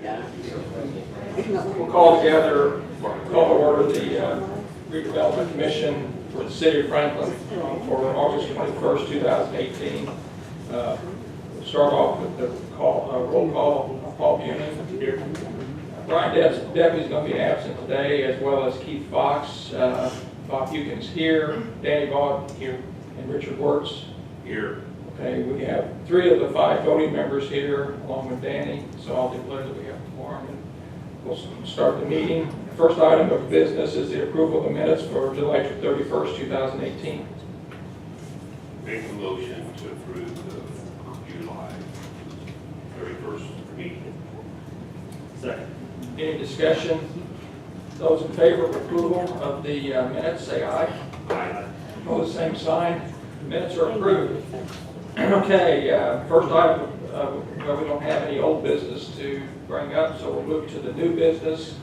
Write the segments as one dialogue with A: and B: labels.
A: We'll call together, call to order the Redevelopment Commission for the City of Franklin for August 21st, 2018. We'll start off with the roll call. Paul Bunin here. Brian Debbie's going to be absent today, as well as Keith Fox. Bob Hugin's here, Danny Vaught here, and Richard Wirtz here. Okay, we have 3 of the 5 voting members here, along with Danny, so I'll declare that we have a quorum, and we'll start the meeting. The first item of business is the approval of the minutes for July 31st, 2018.
B: Make a motion to approve the July 31st meeting.
A: Second. Any discussion? Those in favor of approval of the minutes, say aye.
B: Aye.
A: Opposed, same sign. Minutes are approved. Okay, first item, well, we don't have any old business to bring up, so we'll move to the new business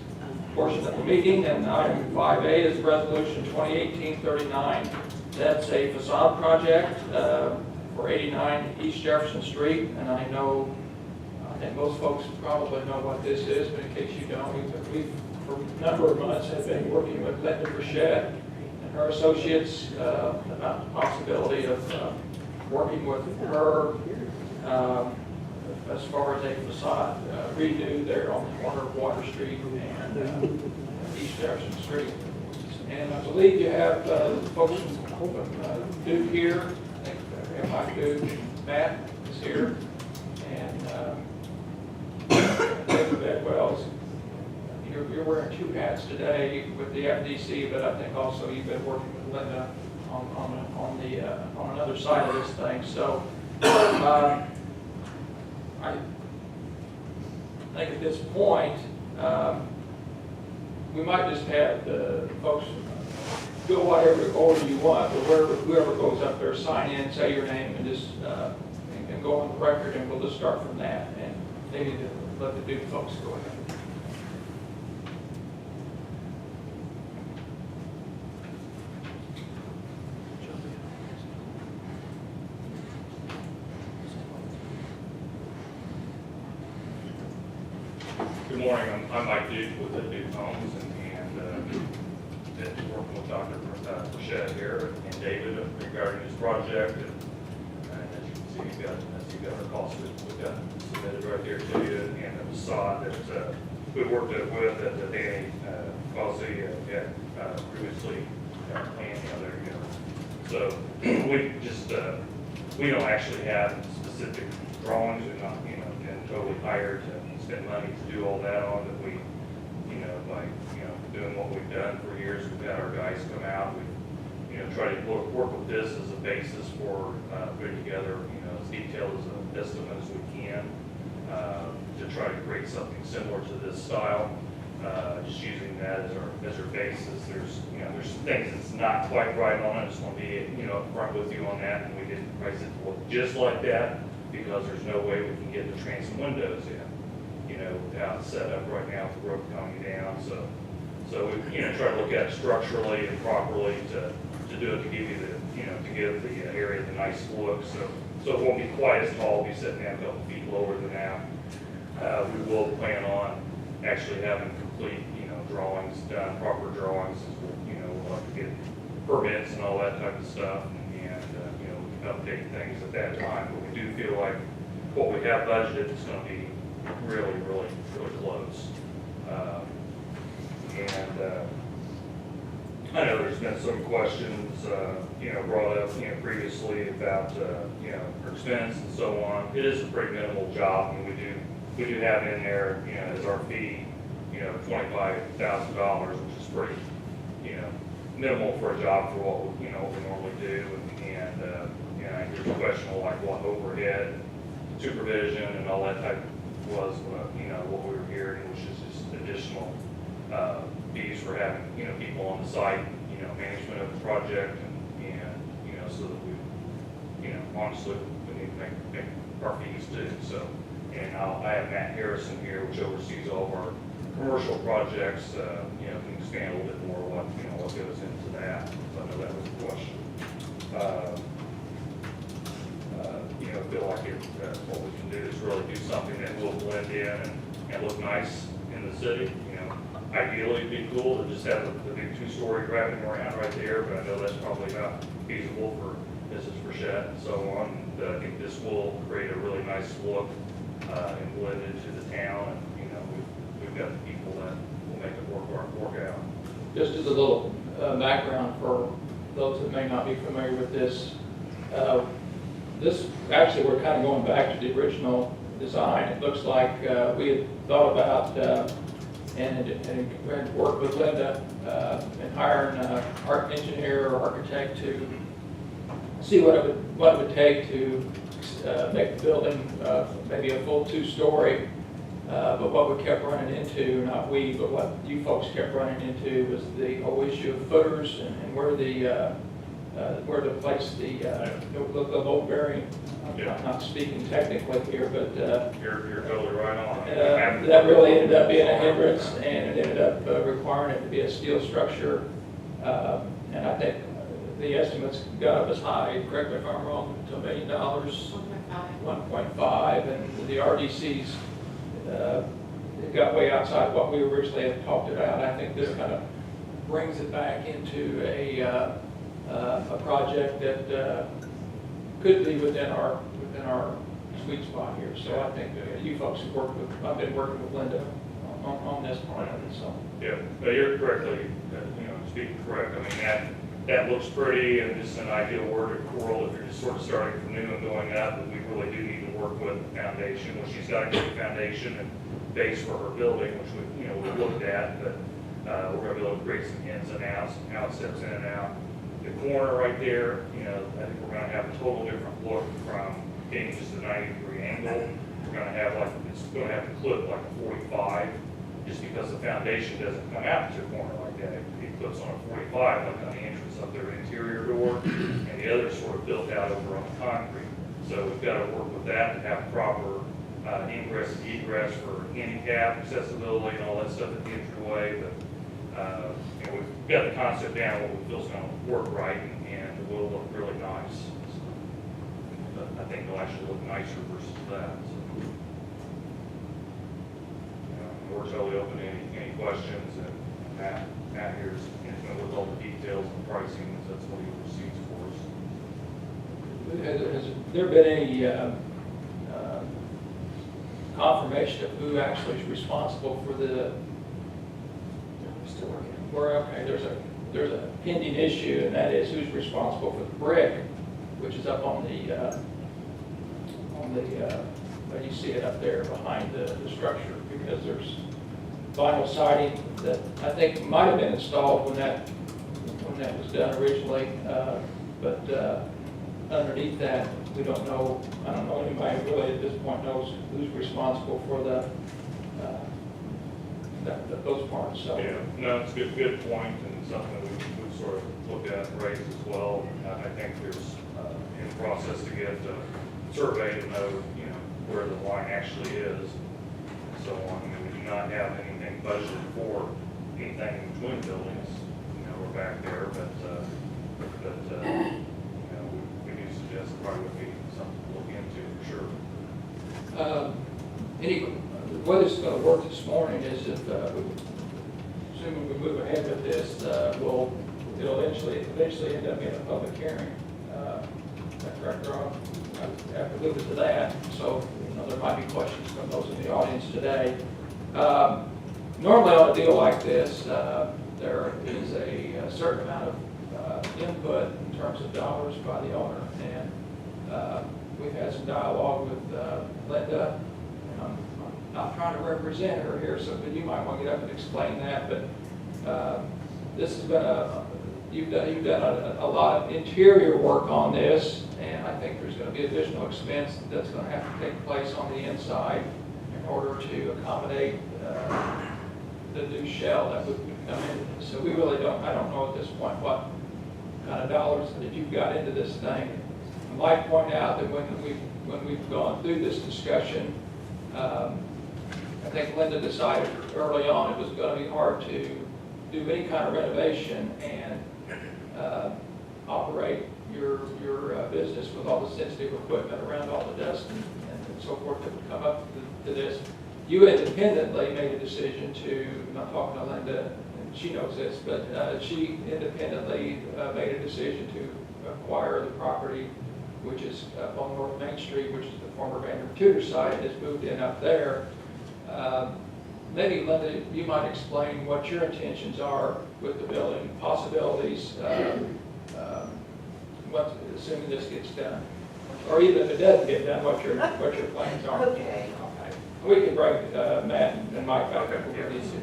A: portion of the meeting. And item 5A is resolution 2018-39. That's a facade project for 89 East Jefferson Street. And I think most folks probably know what this is, but in case you don't, we've for a number of months have been working with Linda Burchett and her associates about the possibility of working with her as far as a facade redo there on the corner of Water Street and East Jefferson Street. And I believe you have folks from Duke here. I think we have Mike Duke, Matt is here, and David Bedwell's. You're wearing 2 hats today with the FDC, but I think also you've been working with Linda on another side of this thing. So I think at this point we might just have the folks do whatever order you want, but whoever goes up there, sign in, say your name, and just and go on the record, and we'll just start from that, and maybe let the Duke folks go ahead.
C: Good morning. I'm Mike Duke with the Duke Homes, and working with Dr. Burchett here and David regarding this project. And as you can see, you've got our costs we've got submitted right there to you, and the facade that we worked with that Danny Causey had previously planned the other year. So we don't actually have specific drawings. We're not been totally hired to spend money to do all that on, but we, by doing what we've done for years, we've had our guys come out. We, try to work with this as a basis for putting together, as detailed as an estimate as we can to try to create something similar to this style. Just using that as our basis. There's some things that's not quite right on it. I just want to be upfront with you on that, and we didn't price it to look just like that because there's no way we can get the transom windows in. Without set up right now with the roof coming down. So we try to look at it structurally and properly to do it to give you to give the area the nice look. So it won't be quite as tall. We'll be sitting down a couple feet lower than that. We will plan on actually having complete drawings done, proper drawings. We'll have to get permits and all that type of stuff, and we can update things at that time. But we do feel like what we have budgeted is going to be really close. I know there's been some questions, brought up, previously about, her expense and so on. It is a pretty minimal job, and we do have in there, as our fee, $25,000, which is pretty, minimal for a job for what we normally do. And there's a question of like what overhead, supervision, and all that type was, what we were hearing, which is just additional fees for having, people on the site, management of the project, and so that we, honestly, we need to make our fees too. So, and I have Matt Harrison here, which oversees all of our commercial projects. Can expand a little bit more what goes into that. So I know that was a question. Feel like what we can do is really do something that will blend in and and look nice in the city. You know, ideally, it'd be cool to just have the big two-story wrapping around right there, but I know that's probably not feasible for Mrs. Frechette and so on. But I think this will create a really nice look and blend into the town, and, you know, we've got the people that will make it work out.
A: Just as a little background for those that may not be familiar with this, actually, we're kind of going back to the original design. It looks like we had thought about and worked with Linda and hiring an art engineer or architect to see what it would take to make the building maybe a full two-story. But what we kept running into, not we, but what you folks kept running into, was the whole issue of footers and where to place the load bearing. I'm not speaking technically here, but
C: You're totally right on.
A: that really ended up being a hindrance, and it ended up requiring it to be a steel structure. And I think the estimates got up as high, correct me if I'm wrong, to $1 million, 1.5, and the RDCs it got way outside what we originally had talked about. I think this kind of brings it back into a project that could be within our sweet spot here. So I think you folks have worked with, I've been working with Linda on this part of it. So
C: yeah, but you're correctly, speaking correct. I mean, that looks pretty, and just an ideal world if you're just sort of starting from new and going up. But we really do need to work with the foundation. Well, she's got a good foundation and base for her building, which we looked at, but we're going to be able to create some ins and outs, how it steps in and out. The corner right there, I think we're going to have a total different look from being just a 90-degree angle. We're going to have it's going to have to clip like a 45, just because the foundation doesn't come out to a corner like that. It clips on a 45, like on the entrance of their interior door, and the other sort of built out over on the concrete. So we've got to work with that to have proper ingress and egress for handicap accessibility and all that stuff at the entryway. But we've got the concept down, what we feel is going to work right, and it will look really nice. But I think it'll actually look nicer versus that. So, we're totally open to any questions, and Matt here's intimate with all the details and pricing, so that's what he receives for us.
A: has there been any confirmation of who actually is responsible for the? Still working. Okay, there's a pending issue, and that is who's responsible for the brick, which is up on the you see it up there behind the structure, because there's vinyl siding that I think might have been installed when that was done originally, but underneath that we don't know. I don't know anybody really at this point knows who's responsible for those parts. So
C: yeah, no, it's a good point, and something that we've sort of looked at and raised as well. I think there's in the process to get a survey to know where the line actually is, and so on. I mean, we do not have anything budgeted for anything in between buildings. We're back there, but we do suggest it probably would be something to look into for sure.
A: The way this is going to work this morning is if, assuming we move ahead with this, it'll eventually end up being a public hearing. That's correct, Rob? I have to move it to that. So, there might be questions from those in the audience today. Normally on a deal like this, there is a certain amount of input in terms of dollars by the owner. And we've had some dialogue with Linda. I'm not trying to represent her here, so but you might want to get up and explain that. But this has been you've done a lot of interior work on this, and I think there's going to be additional expense that's going to have to take place on the inside in order to accommodate the new shell that would come in. So we really I don't know at this point what kind of dollars that you've got into this thing. I might point out that when we've gone through this discussion, I think Linda decided early on it was going to be hard to do any kind of renovation and operate your business with all the sensitive equipment around all the dust and so forth that would come up to this. you independently made a decision to, I'm not talking to Linda, and she knows this, but she independently made a decision to acquire the property, which is up on North Main Street, which is the former Vander Tudor site, and has moved in up there. Maybe, Linda, you might explain what your intentions are with the building, possibilities, assuming this gets done. Or even if it doesn't get done, what your plans are.
D: Okay.
A: Okay. We can bring Matt and Mike back up if we need to.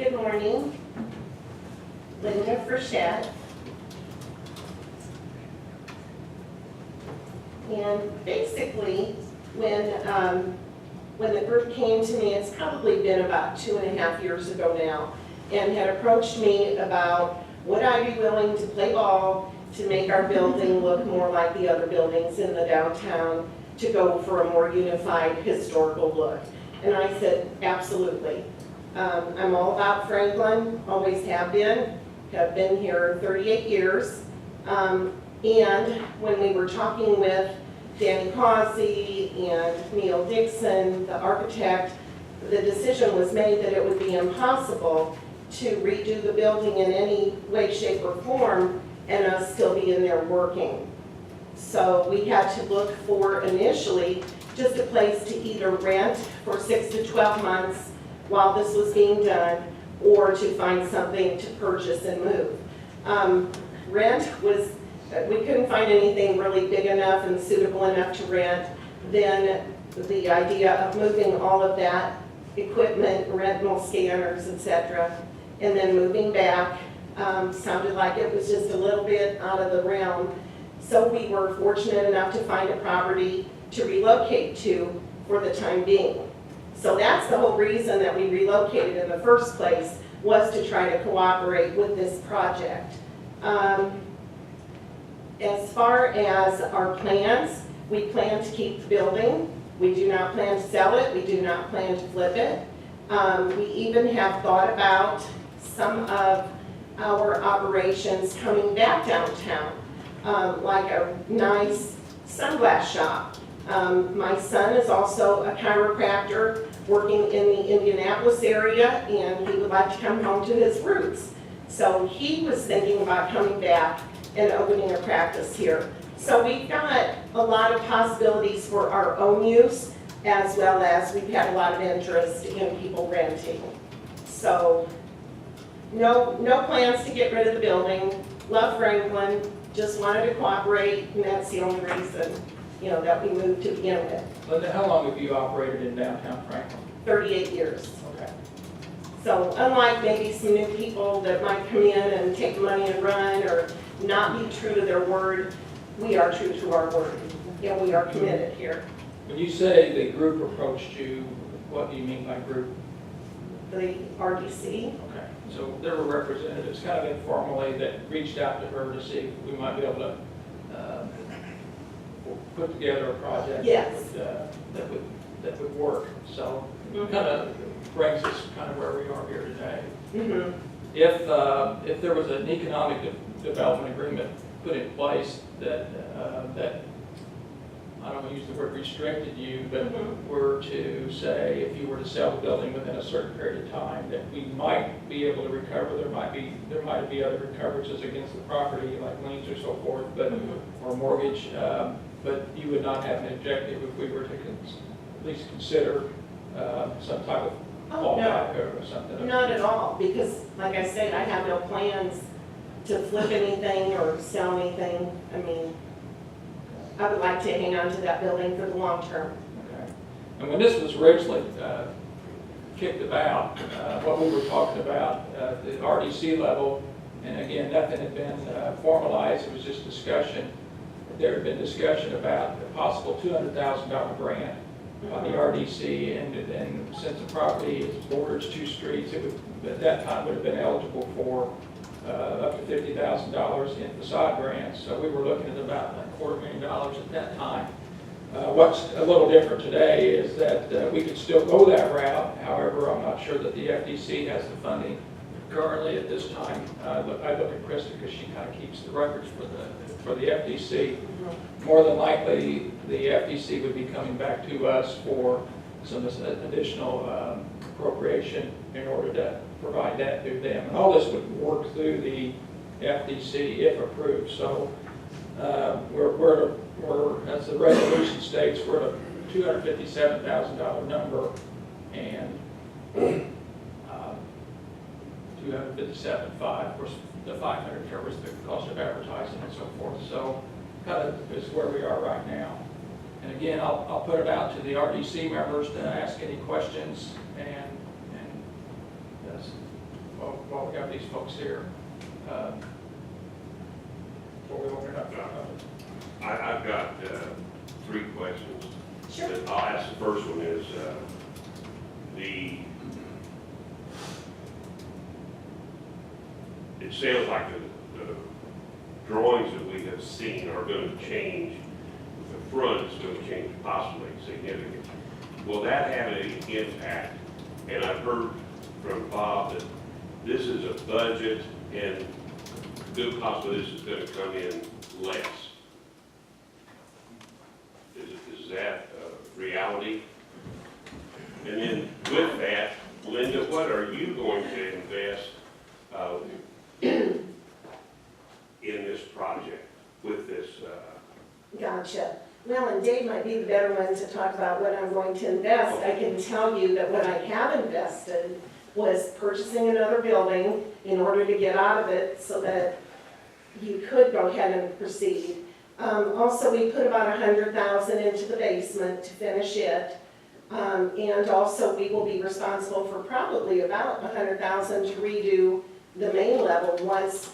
D: Good morning. Linda Frechette. And basically, when the group came to me, it's probably been about 2.5 years ago now, and had approached me about would I be willing to play ball to make our building look more like the other buildings in the downtown, to go for a more unified historical look. And I said, absolutely. I'm all about Franklin, always have been here 38 years. And when we were talking with Danny Causey and Neil Dixon, the architect, the decision was made that it would be impossible to redo the building in any way, shape, or form and us still be in there working. So we had to look for initially just a place to either rent for 6 to 12 months while this was being done, or to find something to purchase and move. Rent was, we couldn't find anything really big enough and suitable enough to rent. Then the idea of moving all of that equipment, rental scanners, etc., and then moving back sounded like it was just a little bit out of the realm. So we were fortunate enough to find a property to relocate to for the time being. So that's the whole reason that we relocated in the first place, was to try to cooperate with this project. As far as our plans, we plan to keep the building. We do not plan to sell it. We do not plan to flip it. We even have thought about some of our operations coming back downtown, like a nice sunglass shop. My son is also a chiropractor working in the Indianapolis area, and he would like to come home to his roots. So he was thinking about coming back and opening a practice here. So we've got a lot of possibilities for our own use, as well as we've had a lot of interest in people renting. So no plans to get rid of the building. Love Franklin, just wanted to cooperate, and that's the only reason, that we moved to begin with.
A: Linda, how long have you operated in downtown Franklin?
D: 38 years.
A: Okay.
D: So unlike maybe some new people that might come in and take the money and run, or not be true to their word, we are true to our word, and we are committed here.
A: When you say the group approached you, what do you mean by group?
D: The RDC.
A: Okay, so there were representatives, kind of informally, that reached out to her to see if we might be able to put together a project
D: Yes.
A: that would work. So it kind of brings us kind of where we are here today.
D: Mm-hmm.
A: If there was an economic development agreement put in place that I don't want to use the word restricted you, but were to say if you were to sell the building within a certain period of time, that we might be able to recover. There might be other recoverages against the property, like liens or so forth, but or mortgage. But you would not have an objective if we were to at least consider some type of fallback or something.
D: Not at all, because like I said, I have no plans to flip anything or sell anything. I mean, I would like to hang on to that building for the long term.
A: Okay. And when this was originally kicked about, what we were talking about at the RDC level, and again, nothing had been formalized, it was just discussion. There had been discussion about a possible $200,000 grant by the RDC, and since the property borders 2 streets, it would, at that time, would have been eligible for up to $50,000 in facade grants. So we were looking at about $250,000 at that time. What's a little different today is that we could still go that route. However, I'm not sure that the FDC has the funding currently at this time, I look at Krista because she kind of keeps the records for the FDC. More than likely, the FDC would be coming back to us for some additional appropriation in order to provide that through them. And all this would work through the FDC if approved. So we're as the resolution states, we're at a $257,000 number, and 257.5, of course, the 500 covers the cost of advertising and so forth. So kind of is where we are right now. And again, I'll put it out to the RDC members to ask any questions, and yes, while we have these folks here. Before we open it up.
B: I've got 3 questions.
D: Sure.
B: I'll ask the first one is, it sounds like the drawings that we have seen are going to change. The front is going to change possibly significantly. Will that have any impact? And I've heard from Bob that this is a budget and good possibility this is going to come in less. Is that reality? And then with that, Linda, what are you going to invest in this project with this?
D: Gotcha. Well, and Dave might be the better one to talk about what I'm going to invest. I can tell you that what I have invested was purchasing another building in order to get out of it so that you could go ahead and proceed. Also, we put about $100,000 into the basement to finish it. And also, we will be responsible for probably about $100,000 to redo the main level once,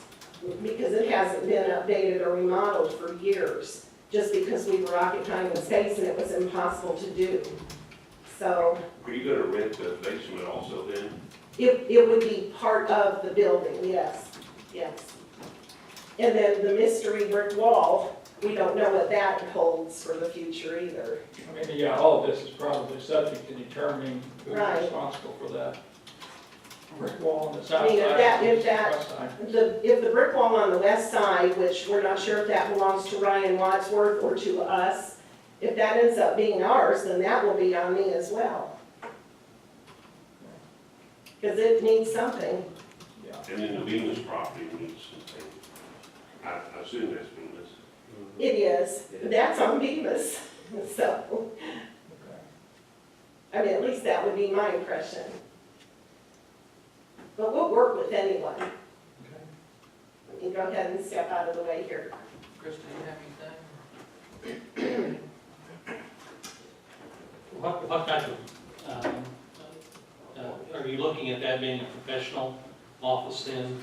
D: because it hasn't been updated or remodeled for years, just because we were occupying the space and it was impossible to do. So
B: Are you going to rent the basement also then?
D: it would be part of the building, yes, yes. And then the mystery brick wall, we don't know what that holds for the future either.
A: I mean, yeah, all of this is probably subject to determining who's
D: Right.
A: responsible for that brick wall on the south
D: I mean,
A: side.
D: if that-
A: west side.
D: If the brick wall on the west side, which we're not sure if that belongs to Ryan Wadsworth or to us, if that ends up being ours, then that will be on me as well. Because it needs something.
A: Yeah.
B: And then the Venus property needs something. I assume that's Venus.
D: It is. That's on Beavis. So,
A: Okay.
D: I mean, at least that would be my impression. But we'll work with anyone.
A: Okay.
D: We can go ahead and step out of the way here.
A: Krista, you have anything?
E: What type of, are you looking at that being a professional office then,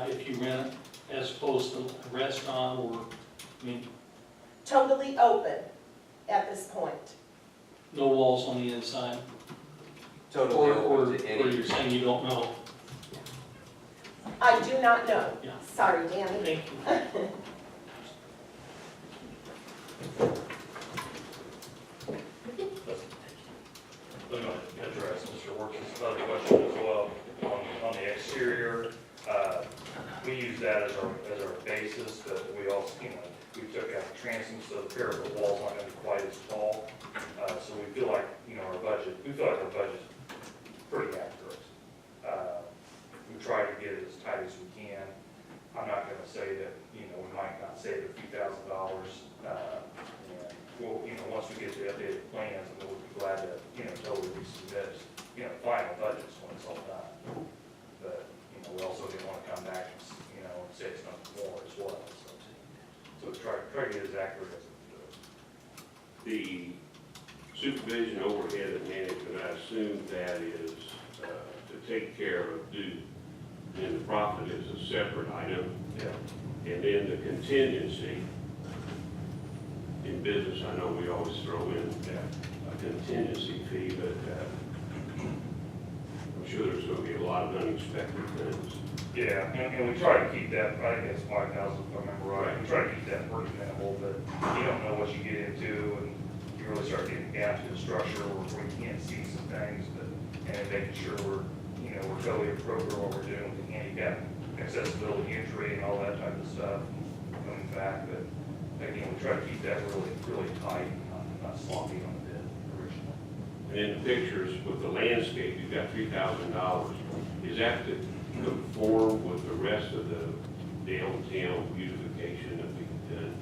E: if you rent it, as opposed to a restaurant or, I mean,
D: Totally open at this point.
E: no walls on the inside?
F: Totally
E: Or
F: open to
E: you're
F: any.
E: saying you don't know?
D: I do not know.
E: Yeah.
D: Sorry, Danny.
E: Thank you.
C: Let me address Mr. Workman's other question as well. On the exterior, we use that as our basis, but we also, we took out the transom, so the parapet wall's not gonna be quite as tall. So we feel like, our budget's pretty accurate. We try to get it as tight as we can. I'm not gonna say that, we might not save a few $1,000s. And we'll, once we get the updated plans, we'll be glad to, totally resubmit, final budgets when it's all done. But, we also didn't want to come back and, and say it's not more as well. So try to get as accurate as we
B: The supervision, overhead, and management, I assume that is to take care of due. And the profit is a separate item.
C: do. Yeah.
B: And then the contingency. In business, I know we always throw in a contingency fee, but I'm sure there's going to be a lot of unexpected things.
C: Yeah, and we try to keep that, I think it's 5,000 if I remember right. We try to keep that pretty minimal, but you don't know what you get into, and you really start getting down to the structure where you can't see some things, and then making sure we're you know, we're totally appropriate what we're doing with the handicap accessibility entry and all that type of stuff coming back, but again, we try to keep that really, really tight, not sloppy on the bid originally.
B: And in the pictures with the landscape, you've got $3,000. Is that to conform with the rest of the downtown beautification that we've done?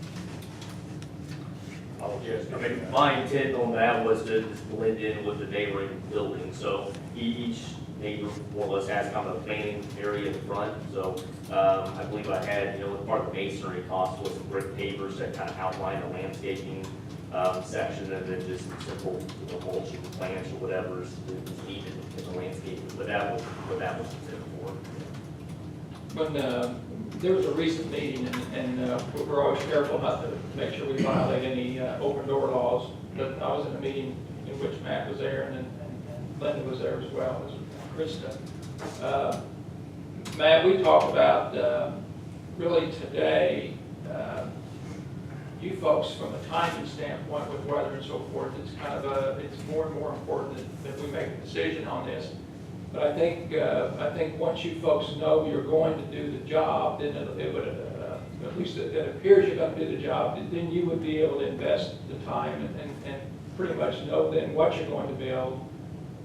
F: Yes, I mean, my intent on that was to just blend in with the neighboring buildings, so each neighbor more or less has kind of a planning area in the front, so, I believe I had, you know, part of the masonry cost was some brick pavers that kind of outline the landscaping, section, and then just simple, you know, mulching plants or whatever is needed in the landscaping, but that was what that was considered for.
A: When there was a recent meeting, and we're always careful not to make sure we violate any open door laws, but I was in a meeting in which Matt was there and Linda was there as well as Krista. Matt, we talked about really today, you folks from a timing standpoint with weather and so forth, it's kind of it's more and more important that we make a decision on this. But I think once you folks know you're going to do the job, then it would, at least it appears you're going to do the job, then you would be able to invest the time and pretty much know then what you're going to build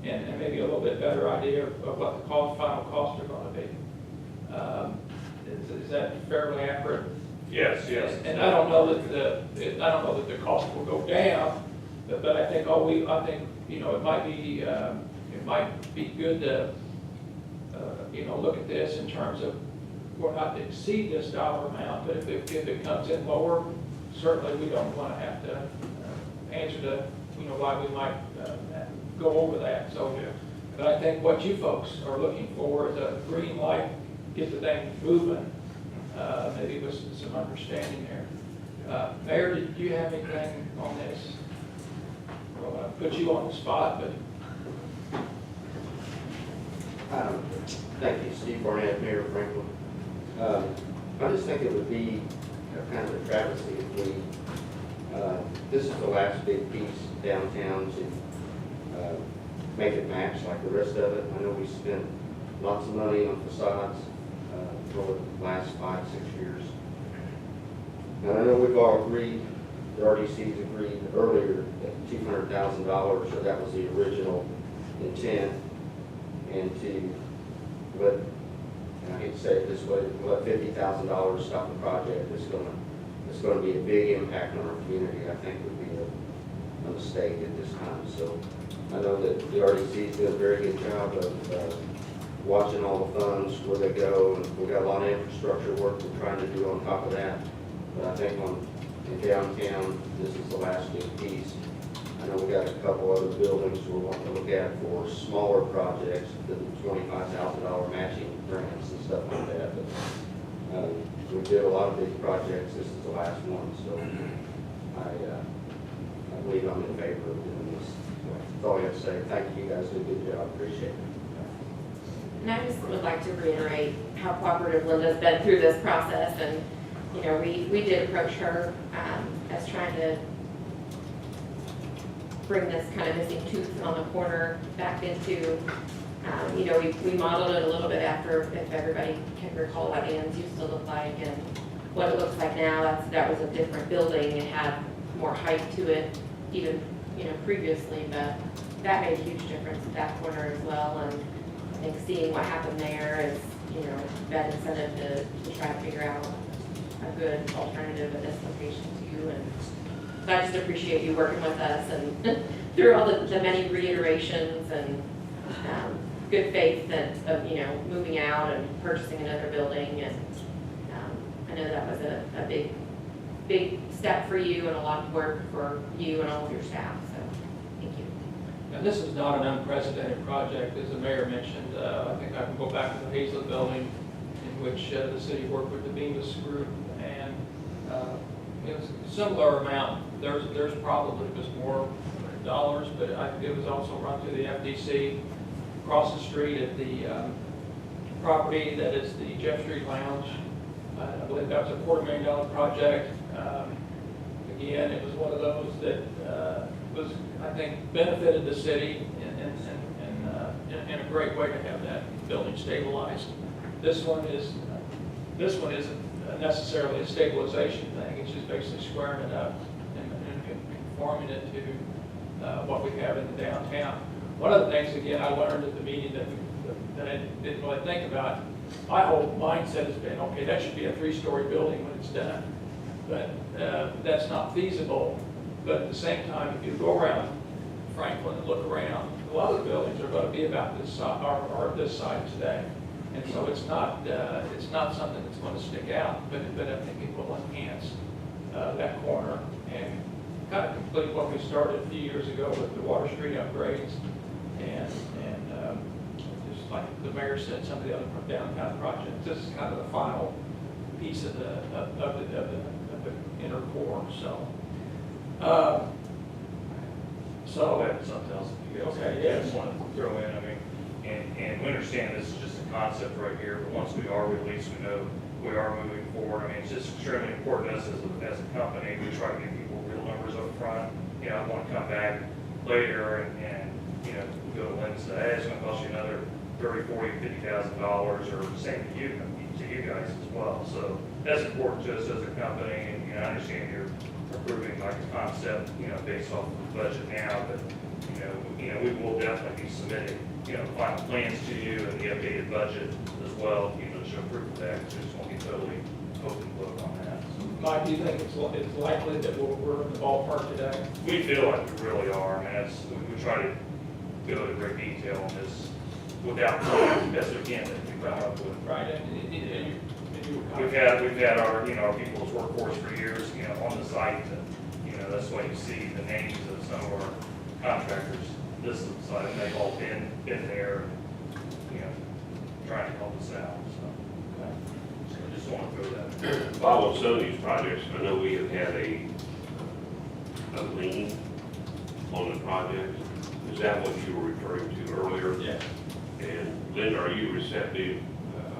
A: and maybe a little bit better idea of what the final costs are going to be. Is that fairly accurate?
C: Yes, yes.
A: And I don't know that the cost will go down, but I think you know, it might be good to, you know, look at this in terms of, we're not to exceed this dollar amount, but if it comes in lower, certainly we don't want to have to answer to, you know, why we might go over that. So, but I think what you folks are looking for is a green light, get the thing moving, maybe with some understanding there. Mayor, did you have anything on this? Well, I put you on the spot, but.
G: Thank you, Steve Barnett, Mayor of Franklin. I just think it would be kind of a travesty if we, this is the last big piece downtown to make it match like the rest of it. I know we spent lots of money on facades for the last 5-6 years. And I know we've all agreed, the RDC's agreed earlier that $200,000, or that was the original intent, and to let, and I hate to say it this way, let $50,000 stop the project, it's going to be a big impact on our community. I think would be a mistake at this time. So I know that the RDC's doing a very good job of watching all the funds, where they go, and we've got a lot of infrastructure work we're trying to do on top of that. But I think in downtown, this is the last big piece. I know we got a couple other buildings we're wanting to look at for smaller projects, the $25,000 matching grants and stuff like that. But we did a lot of big projects. This is the last one, so I believe I'm in favor of doing this. That's all I have to say. Thank you. You guys did a good job. Appreciate it.
H: And I just would like to reiterate how cooperative Linda's been through this process, and, you know, we did approach her as trying to bring this kind of missing tooth on the corner back into, you know, we modeled it a little bit after, if everybody can recall what Ann's used to look like and what it looks like now. That was a different building. It had more height to it, even, you know, previously, but that made a huge difference at that corner as well. And I think seeing what happened there is, you know, that incentive to try to figure out a good alternative at this location too. And so I just appreciate you working with us and through all the many reiterations and good faith of, you know, moving out and purchasing another building. And I know that was a big step for you and a lot of work for you and all of your staff. So thank you.
A: And this is not an unprecedented project, as the mayor mentioned. I think I can go back to the Hazel building, in which the city worked with the Bemis group, and it was a similar amount. There's probably was more dollars, but it was also run through the FDC across the street at the property that is the Jeff Street Lounge. I believe that was a $250,000 project. Again, it was one of those that was, I think, benefited the city and a great way to have that building stabilized. This one isn't necessarily a stabilization thing, it's just basically squaring it up and conforming it to what we have in the downtown. One of the things, again, I learned at the meeting that I didn't really think about, my whole mindset has been, okay, that should be a 3-story building when it's done. But that's not feasible. But at the same time, if you go around Franklin and look around, a lot of the buildings are going to be about this size, or this size today. And so it's not something that's going to stick out, but I think it will enhance that corner and kind of complete what we started a few years ago with the Water Street upgrades and just like the mayor said, some of the other downtown projects. This is kind of the final piece of the inner core. So.
C: I'll add something else if you guys.
A: Okay,
C: I
A: yes.
C: just wanted to throw in, I mean, and we understand this is just a concept right here, but once we are released, we know we are moving forward. I mean, it's just extremely important to us as a company. We try to give people real numbers up front. You know, I want to come back later and you know, go to Lynn and say, hey, it's going to cost you another $30,000, $40,000, $50,000, or same to you guys as well. So that's important to us as a company, and you know, I understand you're approving like a concept, you know, based off of the budget now, but you know, we will definitely be submitting, you know, final plans to you and the updated budget as well, you know, to show proof of that. So just want to be totally open book on that. So
A: Mike, do you think it's likely that we're in the ballpark today?
C: we feel like we really are. I mean, we try to go into great detail on this without the best we can that we come up with.
A: Right, and you were
C: We've had our, you know, our people's workforce for years, you know, on the site, and, you know, that's why you see the names of some of our contractors listed on the site, and they've all been there, you know, trying to help us out, so I just want to throw that.
B: Bob, on some of these projects, I know we have had a lien on the project. Is that what you were referring to earlier?
A: Yeah.
B: And Linda, are you receptive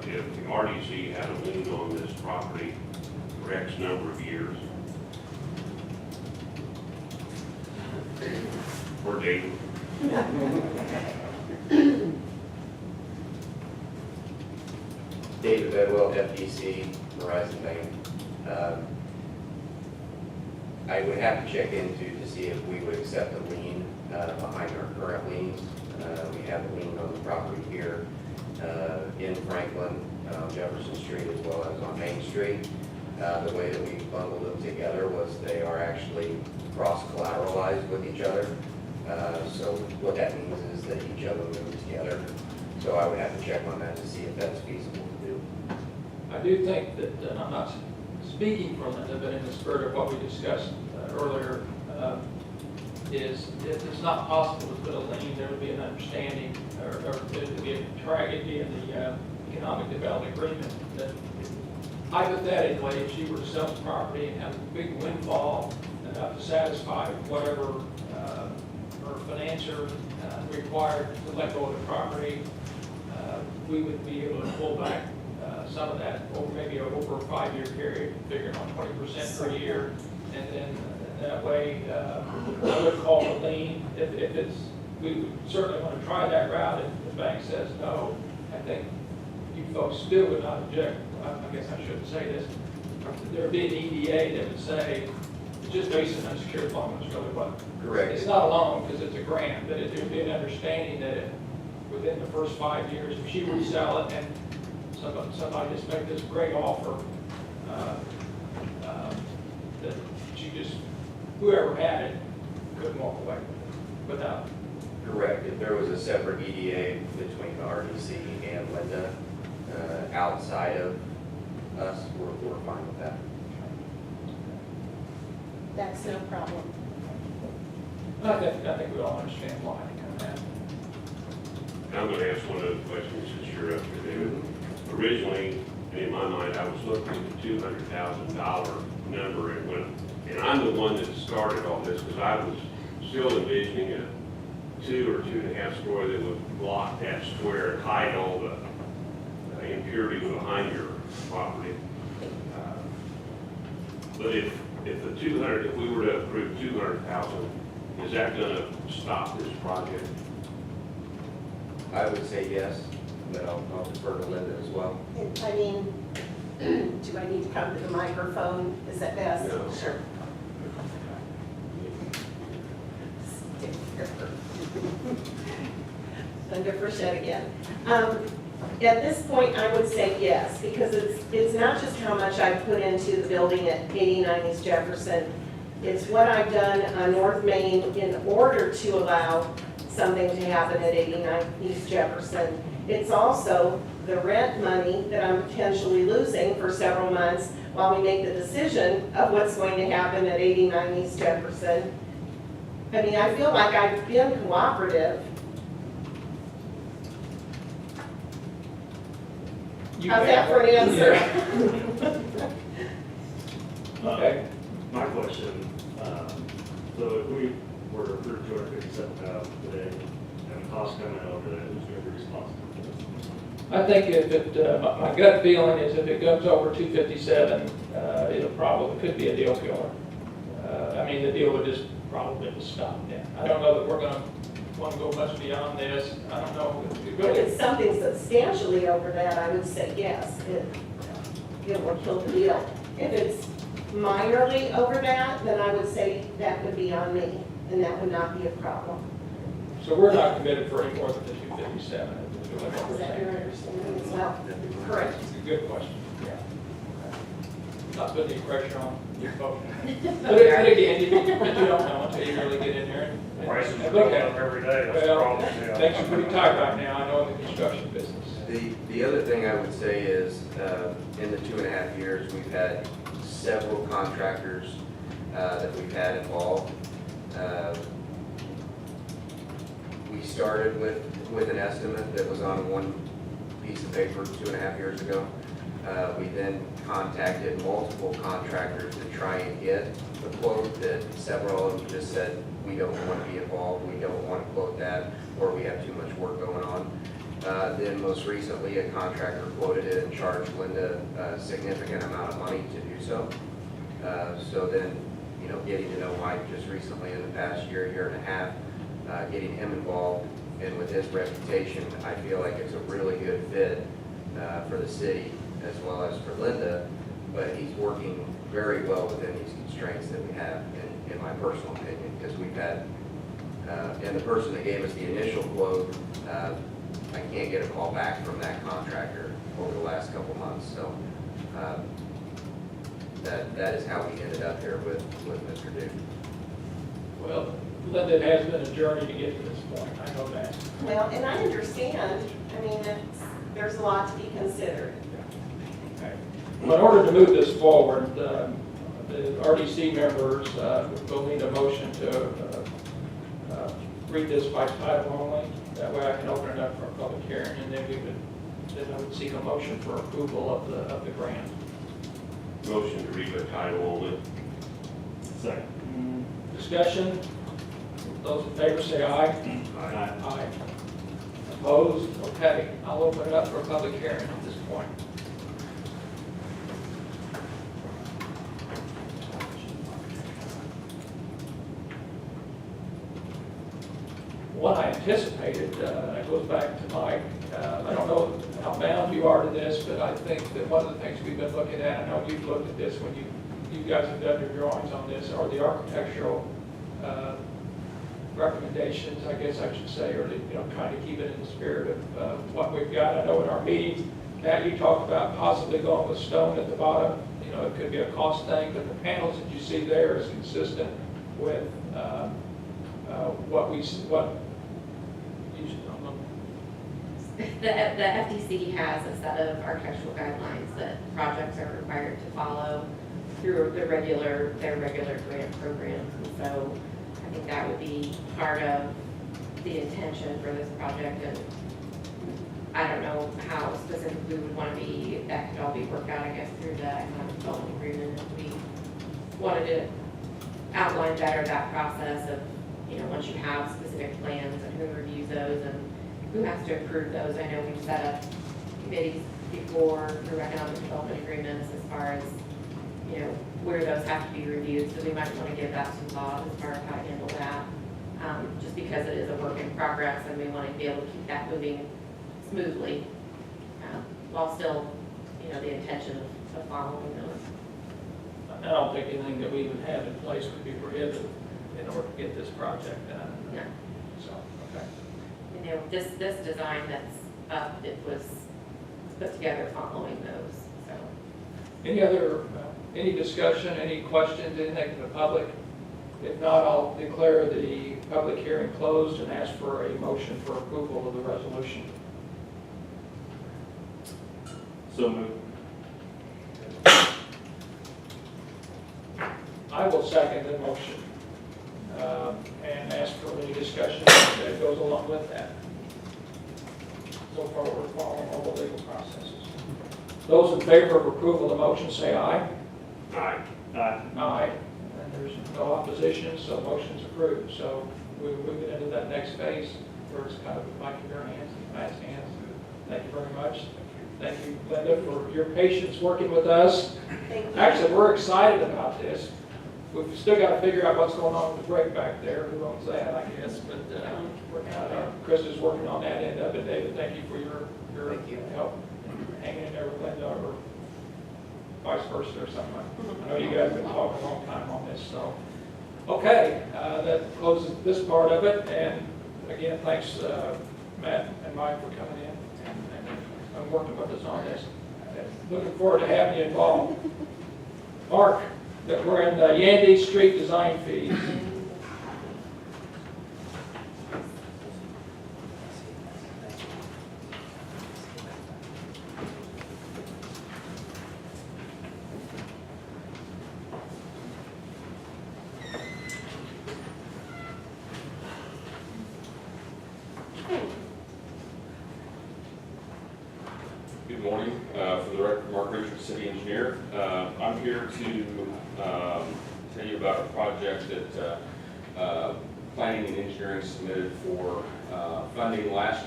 B: if the RDC had a lien on this property for X number of years? Or David?
G: David Bedwell, FDC, Verizon Bank. I would have to check into to see if we would accept a lien behind our current liens. We have a lien on the property here in Franklin, Jefferson Street, as well as on Main Street. The way that we bundled them together was they are actually cross-collateralized with each other. So what that means is that each of them move together. So I would have to check on that to see if that's feasible to do.
A: I do think that, and I'm not speaking for Linda, but in the spirit of what we discussed earlier, is if it's not possible to put a lien, there would be an understanding, or it would be in the economic development agreement that hypothetically, if she were to sell the property and have a big windfall enough to satisfy whatever her financier required to let go of the property, we would be able to pull back some of that over maybe over a 5-year period, figuring on 20% per year, and then that way I would call a lien if it's. We would certainly want to try that route. If the bank says no, I think you folks still would not object. I guess I shouldn't say this. There would be an EDA that would say it's just based on unsecured loan is really what.
G: Correct.
A: It's not a loan because it's a grant, but it would be an understanding that if within the first 5 years, if she were to sell it and somebody just made this great offer, that she just, whoever had it, couldn't walk away with it without.
G: Correct. If there was a separate EDA between the RDC and Linda, outside of us, we're fine with that.
D: That's no problem.
A: I think we all understand why that.
B: I'm going to ask one other question since you're up here, David. Originally, in my mind, I was looking at the $200,000 number, and I'm the one that started all this because I was still envisioning a 2 or 2.5 story that would block that square, hide all the impurities behind your property. But if we were to approve 200,000, is that going to stop this project?
G: I would say yes, but I'll defer to Linda as well.
D: I mean, do I need to come to the microphone? Is that best?
B: No.
D: Sure. Linda Frechette again. At this point, I would say yes, because it's not just how much I put into the building at 89 East Jefferson. It's what I've done on North Main in order to allow something to happen at 89 East Jefferson. It's also the rent money that I'm potentially losing for several months while we make the decision of what's going to happen at 89 East Jefferson. I mean, I feel like I've been cooperative. How's that for an answer?
A: Okay.
I: My question, so if we were to approve 257,000 today, and the cost coming over that, who's going to be responsible for this?
A: I think if it, my gut feeling is if it goes over 257, it'll probably, could be a deal killer. I mean, the deal would just probably stop then. I don't know that we're gonna want to go much beyond this. I don't know. It
D: If
A: really,
D: it's something substantially over that, I would say yes, it will kill the deal. If it's minorly over that, then I would say that would be on me, and that would not be a problem.
A: so we're not committed for any more than the 257. Is really what we're
D: Is that your
A: saying.
D: understanding as well? Correct.
A: It's a good question. Yeah. Not putting any pressure on you folks. But again, you don't know until you really get in there and
C: Prices are
A: look
C: going
A: at
C: up
A: it.
C: every day, that's the
A: Well,
C: problem. yeah.
A: things are pretty tight right now, I know in the construction business.
G: The other thing I would say is, in the 2.5 years, we've had several contractors that we've had involved. We started with an estimate that was on one piece of paper 2.5 years ago. We then contacted multiple contractors to try and get a quote that several of them just said, we don't want to be involved, we don't want to quote that, or we have too much work going on. Then most recently, a contractor quoted it and charged Linda a significant amount of money to do so. So then, getting to know Mike just recently in the past year and a half, getting him involved, and with his reputation, I feel like it's a really good fit for the city as well as for Linda, but he's working very well within these constraints that we have, in my personal opinion, because we've had, and the person that gave us the initial quote, I can't get a call back from that contractor over the last couple months, so that is how we ended up here with Mr. Duke.
A: Well, Linda, it has been a journey to get to this point, I know that.
D: Well, and I understand, I mean, there's a lot to be considered.
A: Okay. Well, in order to move this forward, the RDC members will need a motion to read this by title only. That way I can open it up for a public hearing, and then I would seek a motion for approval of the grant.
B: Motion to read by title only.
I: Second.
A: Discussion? Those in favor say aye.
I: Aye.
A: Aye. Opposed? Okay, I'll open it up for a public hearing at this point. What I anticipated, it goes back to Mike, I don't know how bound you are to this, but I think that one of the things we've been looking at, I know you've looked at this when you guys have done your drawings on this, are the architectural recommendations, I guess I should say, or to, kind of keep it in the spirit of what we've got. I know in our meetings, Matt, you talked about possibly going with stone at the bottom. It could be a cost thing, but the panels that you see there is consistent with what you
H: The FTC has a set of architectural guidelines that projects are required to follow through their regular grant programs. And so I think that would be part of the intention for this project. And I don't know how specifically we would want to be, that could all be worked out, I guess, through the economic development agreement. If we wanted to outline better that process of, once you have specific plans and who reviews those and who has to approve those. I know we've set up committees before through economic development agreements as far as, where those have to be reviewed. So we might want to give that some thought as far as how to handle that. just because it is a work in progress and we want to be able to keep that moving smoothly, while still, the intention of following those.
A: I don't think anything that we even have in place would be prohibited in order to get this project done.
H: No.
A: So, okay.
H: This design that's up, it was put together following those, so.
A: Any discussion, any questions, anything from the public? If not, I'll declare the public hearing closed and ask for a motion for approval of the resolution.
I: So moved.
A: I will second the motion and ask for any discussion that goes along with that. So far, we're following all the legal processes. Those in favor of approval of the motion say aye.
B: Aye.
I: Aye.
A: Aye. And there's no opposition, so motion's approved. So we're moving into that next phase where it's kind of like in your hands, Matt's hands. Thank you very much. Thank you, Linda, for your patience working with us.
D: Thank you.
A: Actually, we're excited about this. We've still got to figure out what's going on with the break back there. Who owns that, I guess, but Chris is working on that end of it. David, thank you for your help hanging in there with Linda, or vice versa or something. I know you guys have been talking a long time on this, so. Okay, that closes this part of it, and again, thanks Matt and Mike for coming in and working with us on this. Looking forward to having you involved. Mark, that we're in the Yandy Street design fees.
J: Good morning. For the record, Mark Richard, City Engineer. I'm here to tell you about a project that Planning and Engineering submitted for funding last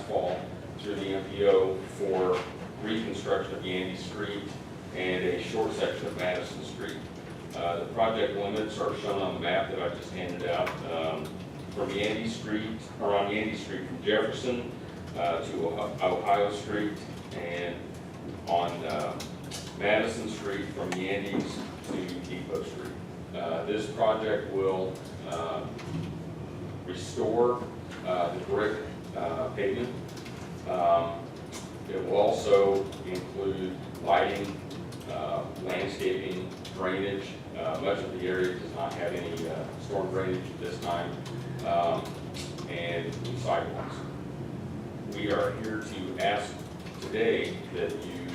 J: fall, through the MPO for reconstruction of Yandy Street and a short section of Madison Street. The project limits are shown on the map that I just handed out. From Yandy Street, or on Yandy Street from Jefferson to Ohio Street, and on Madison Street from Yandy's to Depot Street. This project will restore the brick pavement. It will also include lighting, landscaping, drainage. Much of the area does not have any storm drainage at this time, and sidewalks. We are here to ask today that you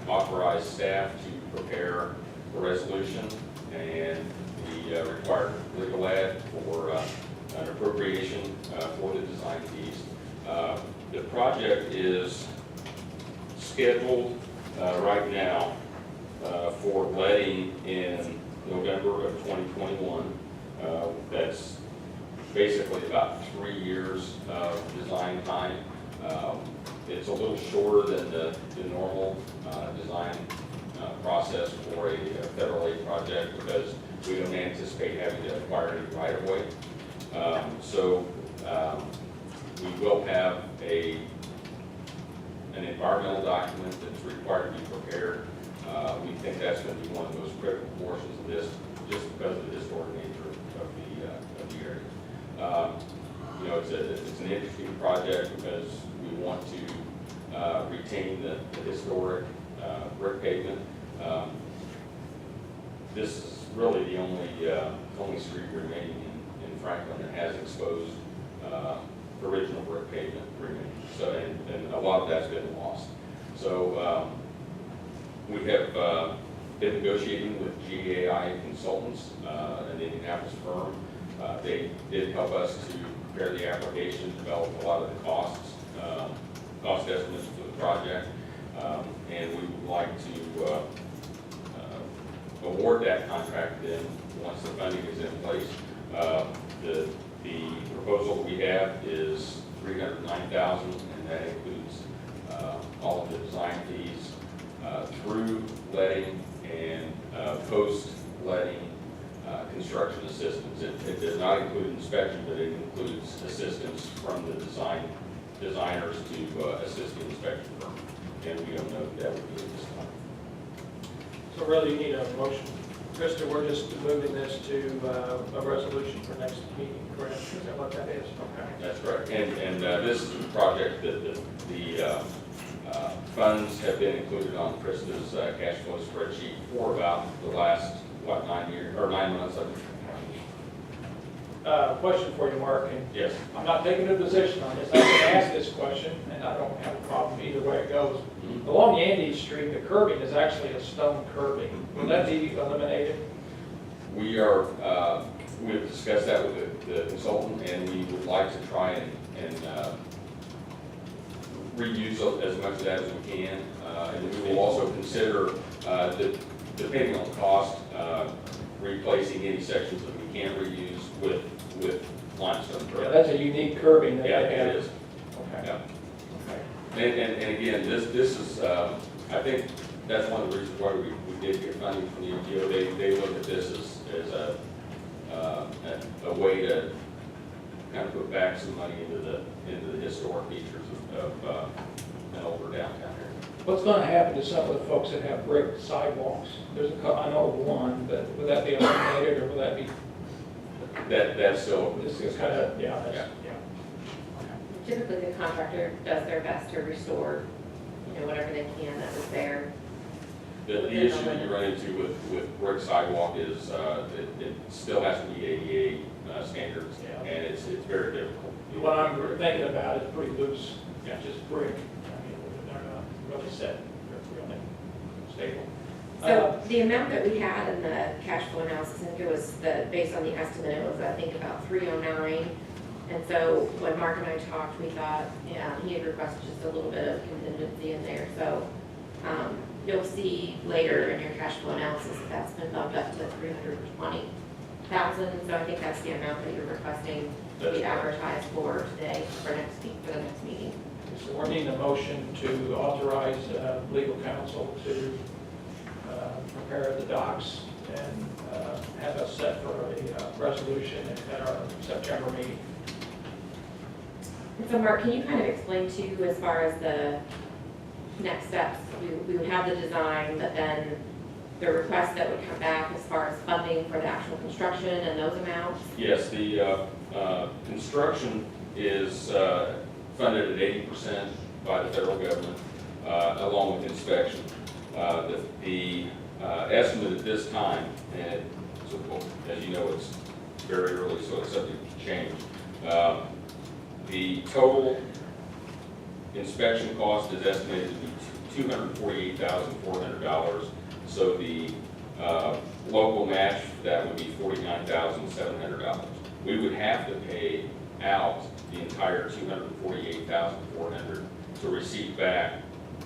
J: authorize staff to prepare a resolution and the required legal ad for an appropriation for the design fees. The project is scheduled right now for letting in November of 2021. That's basically about 3 years of design time. It's a little shorter than the normal design process for a federal aid project, because we don't anticipate having to acquire any right of way. So we will have an environmental document that's required to be prepared. We think that's going to be one of the most critical portions of this, just because of the historic nature of the area. It's an interesting project because we want to retain the historic brick pavement. This is really the only street remaining in Franklin that has exposed original brick pavement remaining. So, and a lot of that's been lost. So we have been negotiating with GAI Consultants, an Indianapolis firm. They did help us to prepare the application, develop a lot of the cost estimates for the project, and we would like to award that contract then once the funding is in place. The proposal that we have is $309,000, and that includes all of the design fees through letting and post-letting construction assistance. It does not include inspection, but it includes assistance from the designers to assist the inspection firm. And we don't know if that would be at this time.
A: So really you need a motion. Krista, we're just moving this to a resolution for next meeting, correct? Is that what that is? Okay.
J: That's correct. And this is a project that the funds have been included on Krista's cash flow spreadsheet for about the last, 9 months of it.
A: Question for you, Mark, and
J: Yes.
A: I'm not taking a position on this. I can ask this question, and I don't have a problem either way it goes. Along Andes Street, the curbing is actually a stone curbing. Will that be eliminated?
J: We have discussed that with the consultant, and we would like to try and reuse as much of that as we can. And we will also consider, depending on the cost, replacing any sections that we can reuse with limestone
A: Yeah,
J: curbing.
A: that's a unique curbing that
J: Yeah,
A: they have.
J: it is.
A: Okay.
J: Yeah.
A: Okay.
J: And again, this is, I think that's one of the reasons why we did get funding from the MGO. They look at this as a way to kind of put back some money into the historic features of an older downtown area.
A: What's going to happen to some of the folks that have brick sidewalks? There's I know of one, but would that be eliminated, or will that be,
J: That's still.
A: this is kind of, yeah, that's,
J: Yeah.
A: yeah.
H: Typically, the contractor does their best to restore, whatever they can that was there.
J: The issue that you run into with brick sidewalk is it still has to meet ADA standards,
A: Yeah.
J: and it's very difficult.
A: What I'm thinking about is pretty loose,
J: Yeah.
A: just brick. I mean, they're not really set, they're really stable.
H: So the amount that we had in the cash flow analysis, I think it was based on the estimate, it was, I think, about 309. And so when Mark and I talked, we thought, yeah, he had requested just a little bit of contingency in there. So you'll see later in your cash flow analysis that that's been bumped up to 320,000. So I think that's the amount that you're requesting to
J: That's
H: be
J: correct.
H: advertised for today, for the next meeting.
A: So we're needing a motion to authorize legal counsel to prepare the docs and have us set for a resolution at our September meeting.
H: And so Mark, can you kind of explain to you as far as the next steps? We would have the design, but then the request that would come back as far as funding for the actual construction and those amounts?
J: Yes, the construction is funded at 80% by the federal government, along with inspection. The estimate at this time, and so, as you know, it's very early, so it's subject to change. The total inspection cost is estimated to be $248,400. So the local match for that would be $49,700. We would have to pay out the entire $248,400 to receive back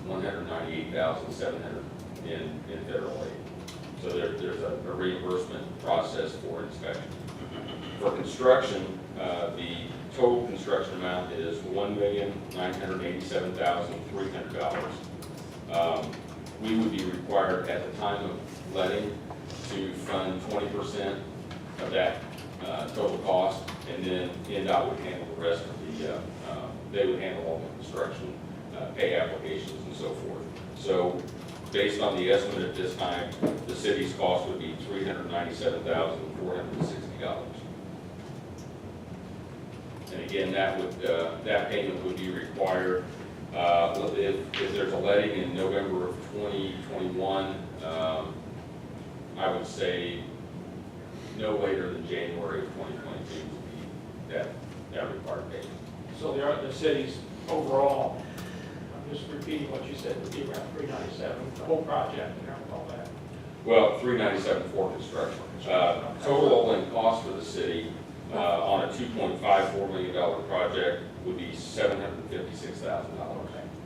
J: $198,700 in federal aid. So there's a reimbursement process for inspection. For construction, the total construction amount is $1,987,300. We would be required at the time of letting to fund 20% of that total cost, and then NDOT would handle the rest of the, they would handle all the construction, pay applications and so forth. So based on the estimate at this time, the city's cost would be $397,460. And again, that payment would be required if there's a letting in November of 2021. I would say no later than January of 2022 would be that required payment.
A: So the city's overall, I'm just repeating what you said, would be around 397, the whole project and all that.
J: Well, 397 for construction. Total all-in cost for the city on a $2.54 million project would be $756,000.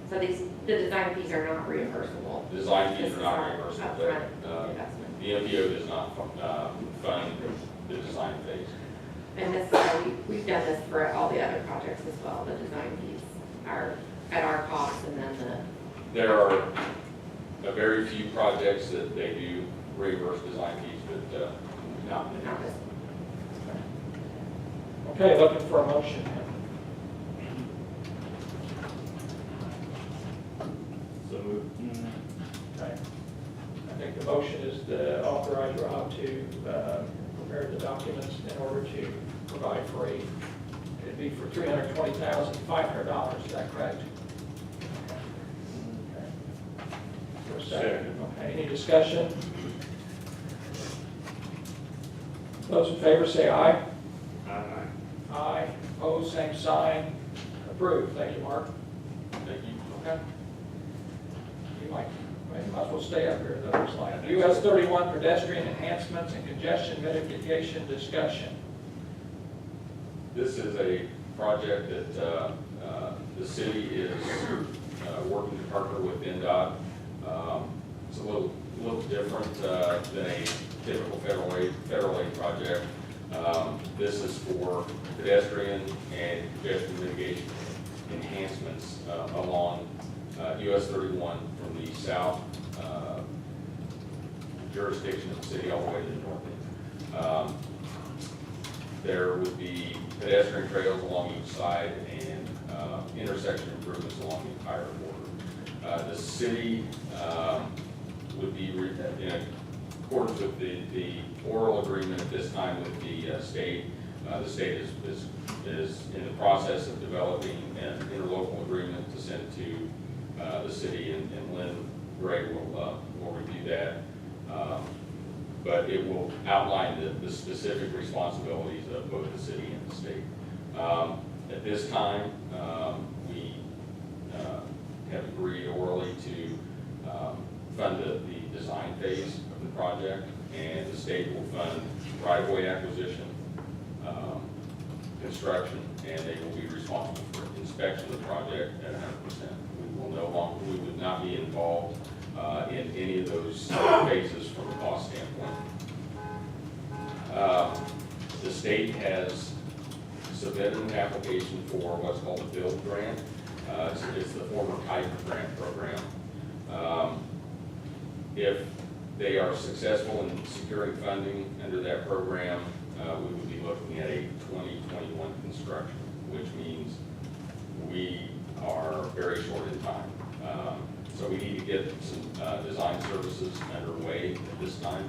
H: So the design fees are not reimbursable.
J: The design fees
H: This
J: are
H: is
J: not
H: our
J: reimbursable.
H: upfront investment.
J: The MPO does not fund the design phase.
H: And this, we've done this for all the other projects as well. The design fees are at our cost, and then
J: There are a very few projects that they do reimburse design fees, but not many.
H: not this
A: Okay, looking for a motion.
I: So moved.
A: Okay. I think the motion is to authorize Rob to prepare the documents in order to provide for it'd be for $320,500, is that correct? Okay. For a second. Okay, any discussion? Those in favor say aye.
I: Aye.
A: Aye. Opposed, same sign. Approved. Thank you, Mark.
J: Thank you.
A: Okay. You might as well stay up here, that looks like. US 31 pedestrian enhancements and congestion mitigation discussion.
J: This is a project that the city is working to partner with NDOT. It's a little different than a typical federal aid project. This is for pedestrian and congestion mitigation enhancements along US 31 from the south jurisdiction of the city all the way to the north end. There would be pedestrian trails along each side and intersection improvements along the entire border. The city would be, in accordance with the oral agreement at this time with the state. The state is in the process of developing an interlocal agreement to send to the city, and Lynn Gray will review that. But it will outline the specific responsibilities of both the city and the state. At this time, we have agreed orally to fund the design phase of the project, and the state will fund right-of-way acquisition, construction, and they will be responsible for inspection of the project at 100%. We would not be involved in any of those phases from a cost standpoint. The state has submitted an application for what's called a build grant. It's the former type grant program. If they are successful in securing funding under that program, we would be looking at a 2021 construction, which means we are very short in time. So we need to get some design services underway at this time.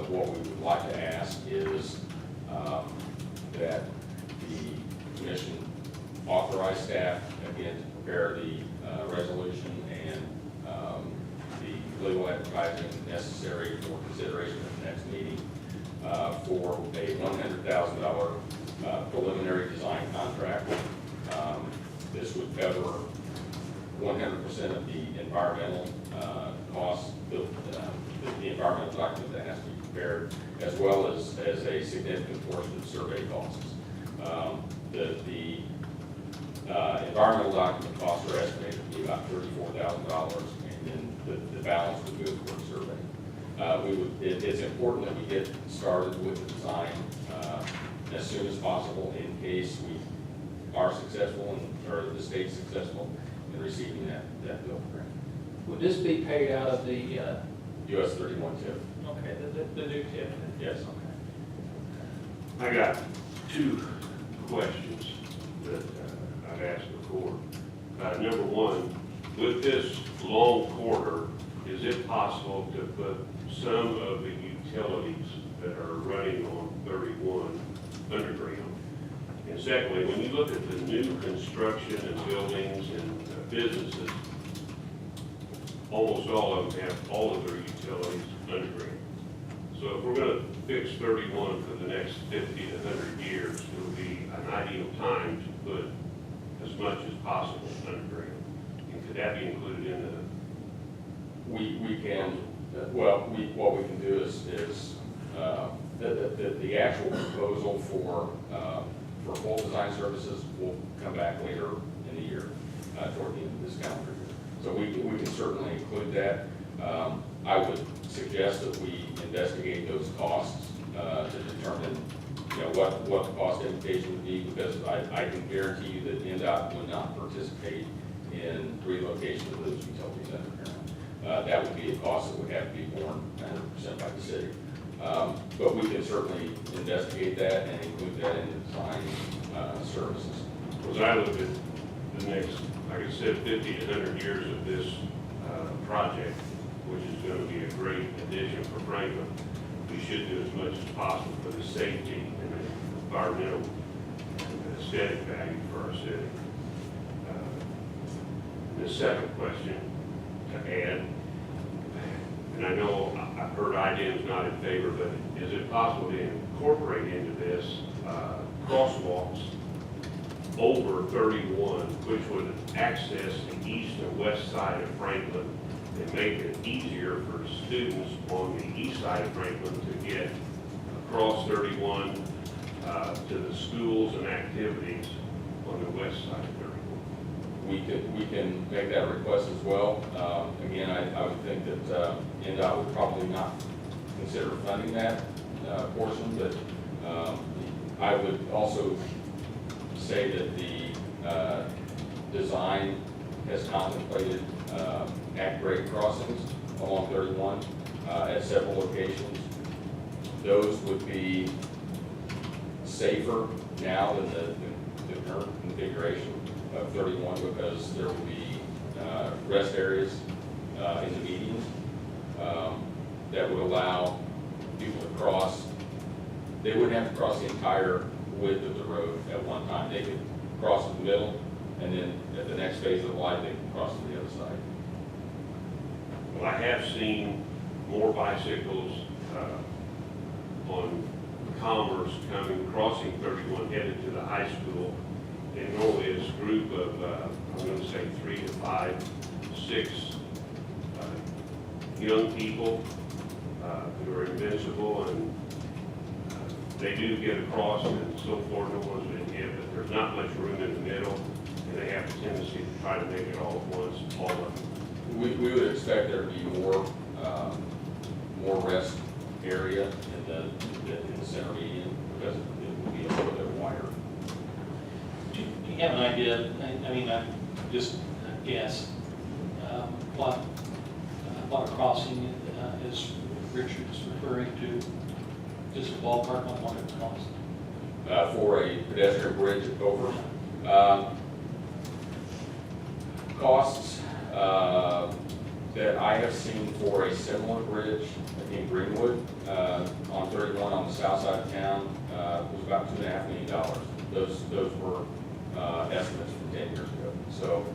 J: What we would like to ask is that the commission authorize staff again to prepare the resolution and the legal advertising necessary for consideration at the next meeting for a $100,000 preliminary design contract. This would cover 100% of the environmental costs, the environmental document that has to be prepared, as well as a significant portion of survey costs. The environmental document costs are estimated to be about $34,000, and then the balance would go towards survey. It's important that we get started with the design as soon as possible in case we are successful or the state's successful in receiving that bill grant.
A: Would this be paid out of the,
J: US 31 tip.
A: okay, the new TIF?
J: Yes.
A: Okay.
B: I got two questions that I've asked before. Number one, with this long corridor, is it possible to put some of the utilities that are running on 31 underground? And secondly, when you look at the new construction and buildings and businesses, almost all of them have all of their utilities underground. So if we're going to fix 31 for the next 50 to 100 years, it would be an ideal time to put as much as possible underground. And could that be included in the?
J: We can, what we can do is the actual proposal for full design services will come back later in the year, toward the end of this calendar year. So we can certainly include that. I would suggest that we investigate those costs to determine, what the cost implication would be, because I can guarantee you that NDOT would not participate in relocation of those utilities underground. That would be a cost that would have to be borne 100% by the city. But we can certainly investigate that and include that in the design services.
B: As I look at the next, like I said, 50 to 100 years of this project, which is going to be a great addition for Franklin, we should do as much as possible for the safety and the environmental and aesthetic value for our city. The second question to add, and I know I've heard IDEM's not in favor, but is it possible to incorporate into this crosswalks over 31, which would access the east and west side of Franklin and make it easier for students on the east side of Franklin to get across 31 to the schools and activities on the west side of 31?
J: We can make that request as well. Again, I would think that NDOT would probably not consider funding that portion, but I would also say that the design has contemplated at-grade crossings along 31 at several locations. Those would be safer now than the current configuration of 31 because there will be rest areas in the medians that would allow people to cross. They wouldn't have to cross the entire width of the road at one time. They could cross in the middle, and then at the next phase of the light, they can cross to the other side.
B: Well, I have seen more bicycles on Commerce crossing 31 headed to the high school. And normally it's a group of, I'm going to say 3 to 5, 6 young people who are invincible, and they do get across and so forth, no one's been hit, but there's not much room in the middle, and they have a tendency to try to make it all at once, all of them.
J: We would expect there to be more rest area in the center median because it would be a little bit wider.
E: Do you have an idea, I mean, I just guess, what a crossing is Richard's referring to, just a ballpark on what it costs?
J: For a pedestrian bridge over. Costs that I have seen for a similar bridge in Greenwood on 31 on the south side of town was about $2.5 million. Those were estimates from 10 years ago. So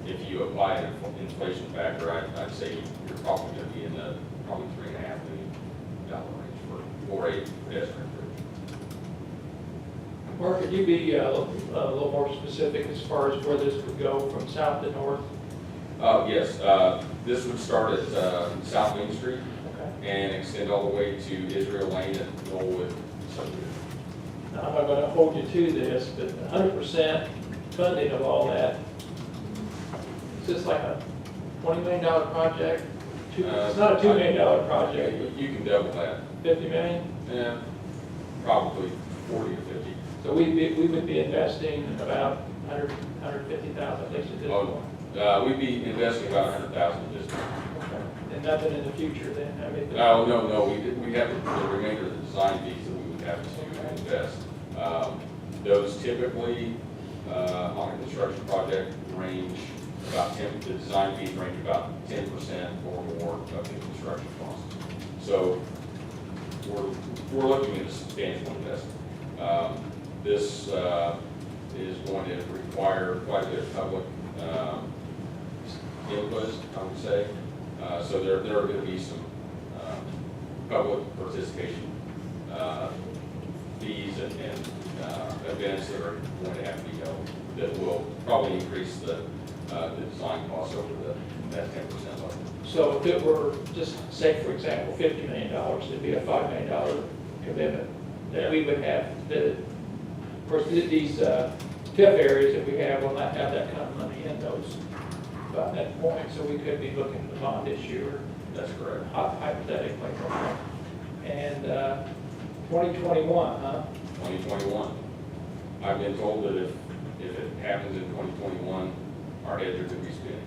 J: if you apply an inflation factor, I'd say you're probably going to be in the probably $3.5 million range for a pedestrian bridge.
A: Mark, could you be a little more specific as far as where this would go from south to north?
J: Yes, this would start at South Main Street
A: Okay.
J: and extend all the way to Israel Lane and Knollwood subdivision.
A: Now, I'm not going to hold you to this, but 100% funding of all that, is this like a $20 million project? It's not a $2 million project,
J: You can double that.
A: 50 million?
J: Yeah, probably 40 or 50.
A: So we would be investing about 150,000 at least at this point.
J: We'd be investing about 100,000 at this point.
A: Okay. And nothing in the future then? I mean,
J: No, we have the remainder of the design fees that we would have to invest. Those typically, on a construction project, range about 10, the design fees range about 10% or more of the construction cost. So we're looking at a substantial investment. This is going to require quite a bit of public input, I would say. So there are going to be some public participation fees and events that are going to have to be held that will probably increase the design costs over that 10% level.
A: So if it were, just say for example, $50 million, it'd be a $5 million commitment that we would have. Of course, these TIF areas that we have will not have that kind of money in those by that point, so we could be looking at the bond issue,
J: That's correct.
A: hypothetically. And 2021, huh?
J: 2021. I've been told that if it happens in 2021, our heads are going to be spinning.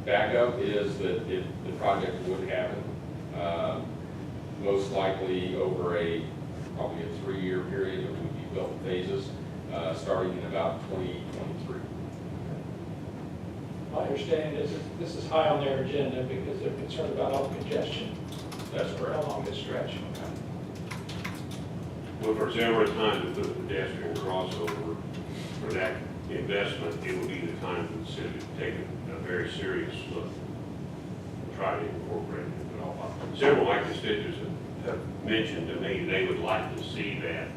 J: Backup is that if the project would happen, most likely over probably a 3-year period, it would be built in phases, starting in about 2023.
A: My understanding is that this is high on their agenda because they're concerned about all the congestion
J: That's correct.
A: along this stretch.
B: Well, for ever time to put a pedestrian crossover for that investment, it would be the time for the city to take a very serious look and try to incorporate it. Several of my constituents have mentioned to me they would like to see that,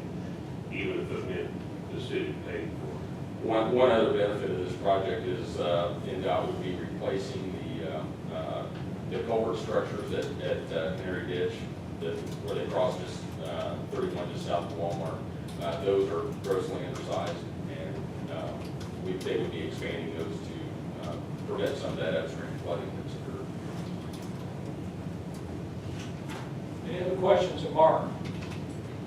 B: even if it meant the city paid for it.
J: One other benefit of this project is NDOT would be replacing the culvert structures at Canary Ditch, where they cross just 31 just south of Walmart. Those are grossly undersized, and they would be expanding those to prevent some of that upstream flooding that's occurred.
A: Any other questions of Mark?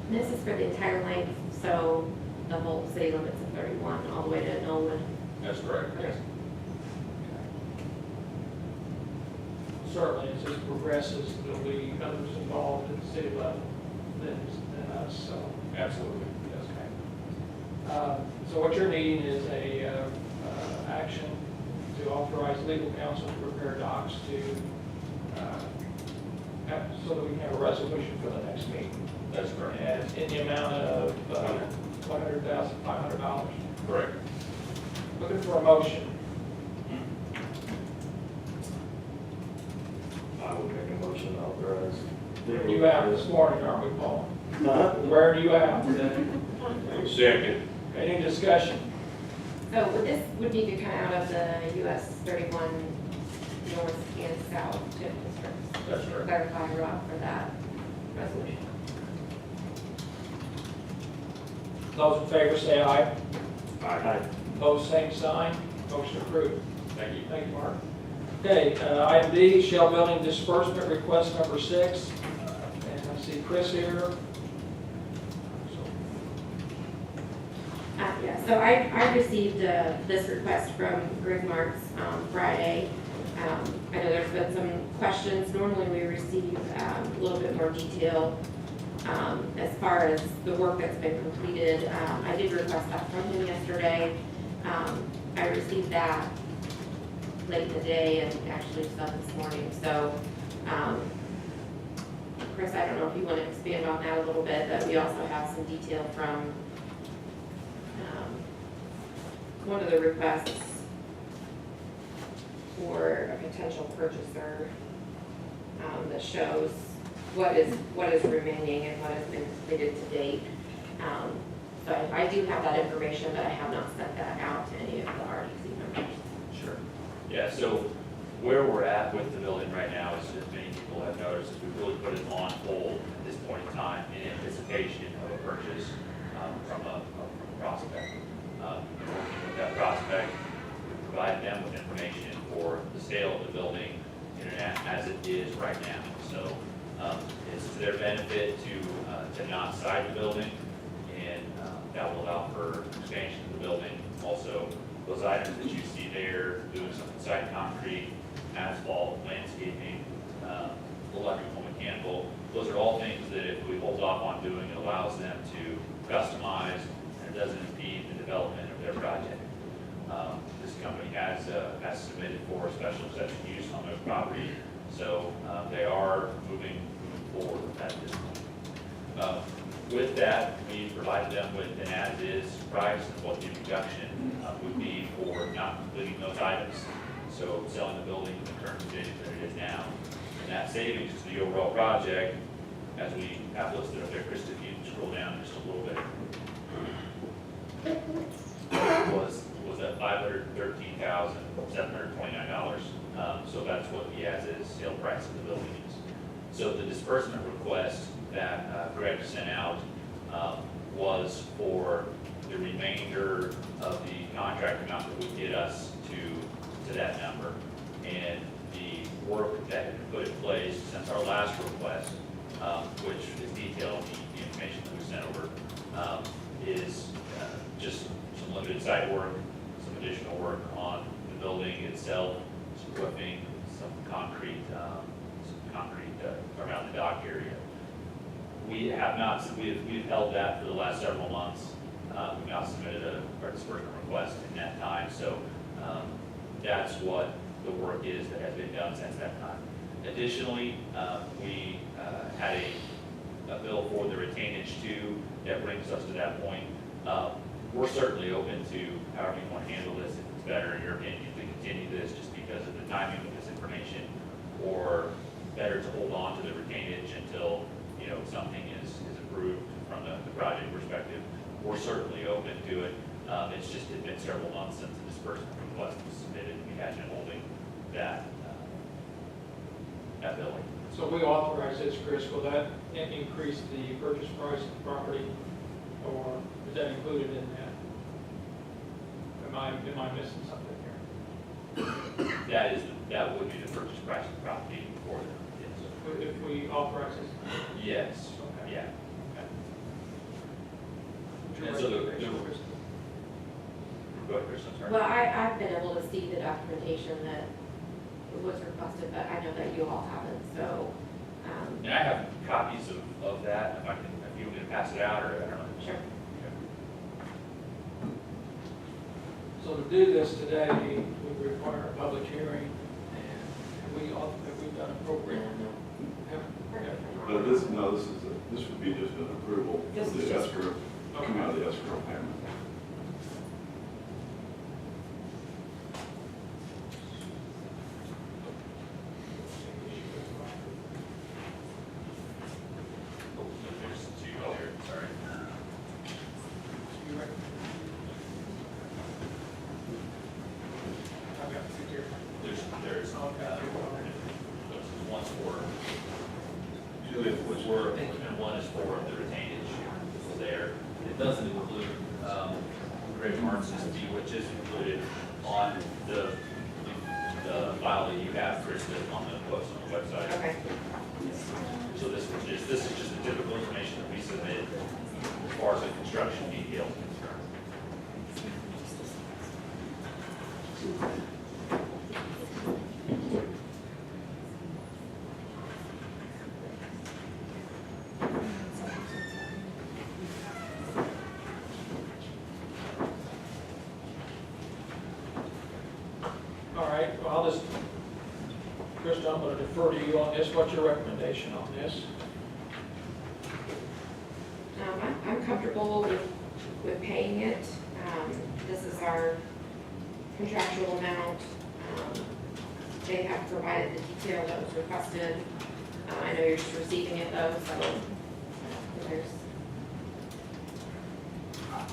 H: This is for the entire length, so the whole city limits of 31 all the way to Norwood.
J: That's correct, yes.
A: Certainly, as this progresses, there'll be others involved at the city level than us, so.
J: Absolutely, yes.
A: So what you're needing is a action to authorize legal counsel to prepare docs to, so that we can have a resolution for the next meeting.
J: That's correct.
A: And in the amount of $100,500.
J: Correct.
A: Looking for a motion.
I: I would make a motion to authorize.
A: Where do you have this morning, aren't we, Paul? Where do you have?
B: Second.
A: Any discussion?
H: So this would need to come out of the US 31 north and south TIF districts.
J: That's correct.
H: Clarify, Rob, for that resolution.
A: Those in favor say aye.
I: Aye.
A: Opposed, same sign. Motion approved.
J: Thank you.
A: Thank you, Mark. Okay, item D, Shell Building Disbursement Request number 6. And I see Chris here.
H: Yeah, so I received this request from Greg Marks Friday. I know there's been some questions. Normally we receive a little bit more detail as far as the work that's been completed. I did request that from him yesterday. I received that late in the day and actually some this morning. So, Chris, I don't know if you want to expand on that a little bit, but we also have some detail from one of the requests for a potential purchaser that shows what is remaining and what has been completed to date. So I do have that information, but I have not sent that out to any of the RDC members.
K: Sure. Yeah, so where we're at with the building right now is, as many people have noticed, is we really put it on hold at this point in time in anticipation of a purchase from a prospect. Working with that prospect, we provided them with information for the sale of the building as it is right now. So it's to their benefit to not side the building, and that will allow for expansion of the building. Also, those items that you see there, doing some inside concrete, asphalt, landscaping, electrical, mechanical, those are all things that if we hold off on doing, it allows them to customize and doesn't impede the development of their project. This company has submitted for special exception use on their property, so they are moving forward at this point. With that, we provided them with an as-is price of what the reduction would be for not completing those items. So selling the building in the current condition that it is now. And that savings to the overall project, as we have listed up there, Chris, if you scroll down just a little bit, was at $513,729. So that's what the as-is sale price of the building is. So the disbursement request that Greg sent out was for the remainder of the contract amount that would get us to that number. And the work that had been put in place since our last request, which is detailed in the information that we sent over, is just some limited site work, some additional work on the building itself, some roofing, some concrete around the dock area. We have not, we've held that for the last several months. We've not submitted a disbursement request in that time, so that's what the work is that has been done since that time. Additionally, we had a bill for the retainage too that brings us to that point. We're certainly open to however you want to handle this, if it's better in your opinion to continue this just because of the timing of this information, or better to hold on to the retainage until, you know, something is approved from the project perspective. We're certainly open to it. It's just been several months since the disbursement request was submitted. We had been holding that billing.
A: So we authorize this, Chris, will that increase the purchase price of the property, or is that included in that? Am I missing something here?
K: That would be the purchase price of the property for the,
A: If we authorize this?
K: yes,
A: Okay.
K: yeah.
A: Would you
K: And so the-
A: recommendation, Chris?
K: Go ahead, Chris, I'm sorry.
H: Well, I've been able to see the documentation that was requested, but I know that you all haven't, so,
K: And I have copies of that, if you want me to pass it out, or I don't know.
H: sure.
A: So to do this today, we require a public hearing, and have we done appropriate?
L: But this would be just an approval
D: This
L: of
D: is
L: the
D: just-
L: escrow, come out of the escrow payment.
K: There's two there, sorry.
A: You recommend? I've got two here.
K: There's one's for, and one is for the retainage there. It doesn't include, Great Marks fee, which is included on the file that you have, Krista, on the website.
H: Okay.
K: So this is just the typical information that we submit as far as the construction detail is concerned.
A: All right, well, I'll just, Krista, I'm going to defer to you on this. What's your recommendation on this?
H: I'm comfortable with paying it. This is our contractual amount. They have provided the detail that was requested. I know you're just receiving it though, so if there's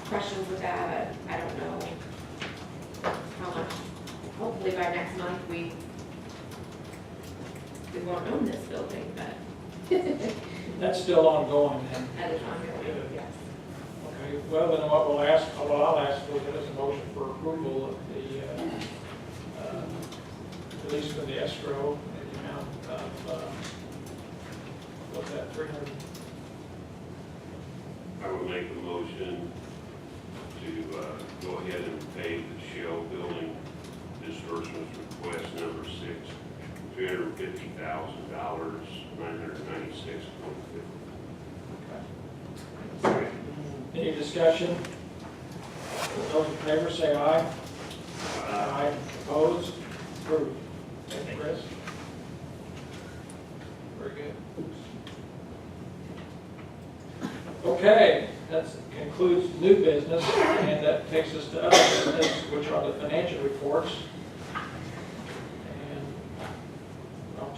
H: questions with that, I don't know how much. Hopefully by next month, we won't own this building, but
A: That's still ongoing then.
H: that is ongoing, yes.
A: Okay, well, then I'll ask for a motion for approval of the release for the escrow in the amount of, what's that, 300?
B: I would make the motion to go ahead and pay the Shell Building disbursement request number 6, $350,000, $996.50.
A: Any discussion? Those in favor say aye. Aye. Opposed? Approved. Thank you, Chris. Very good. Okay, that concludes new business, and that takes us to other business, which are the financial reports. And I'll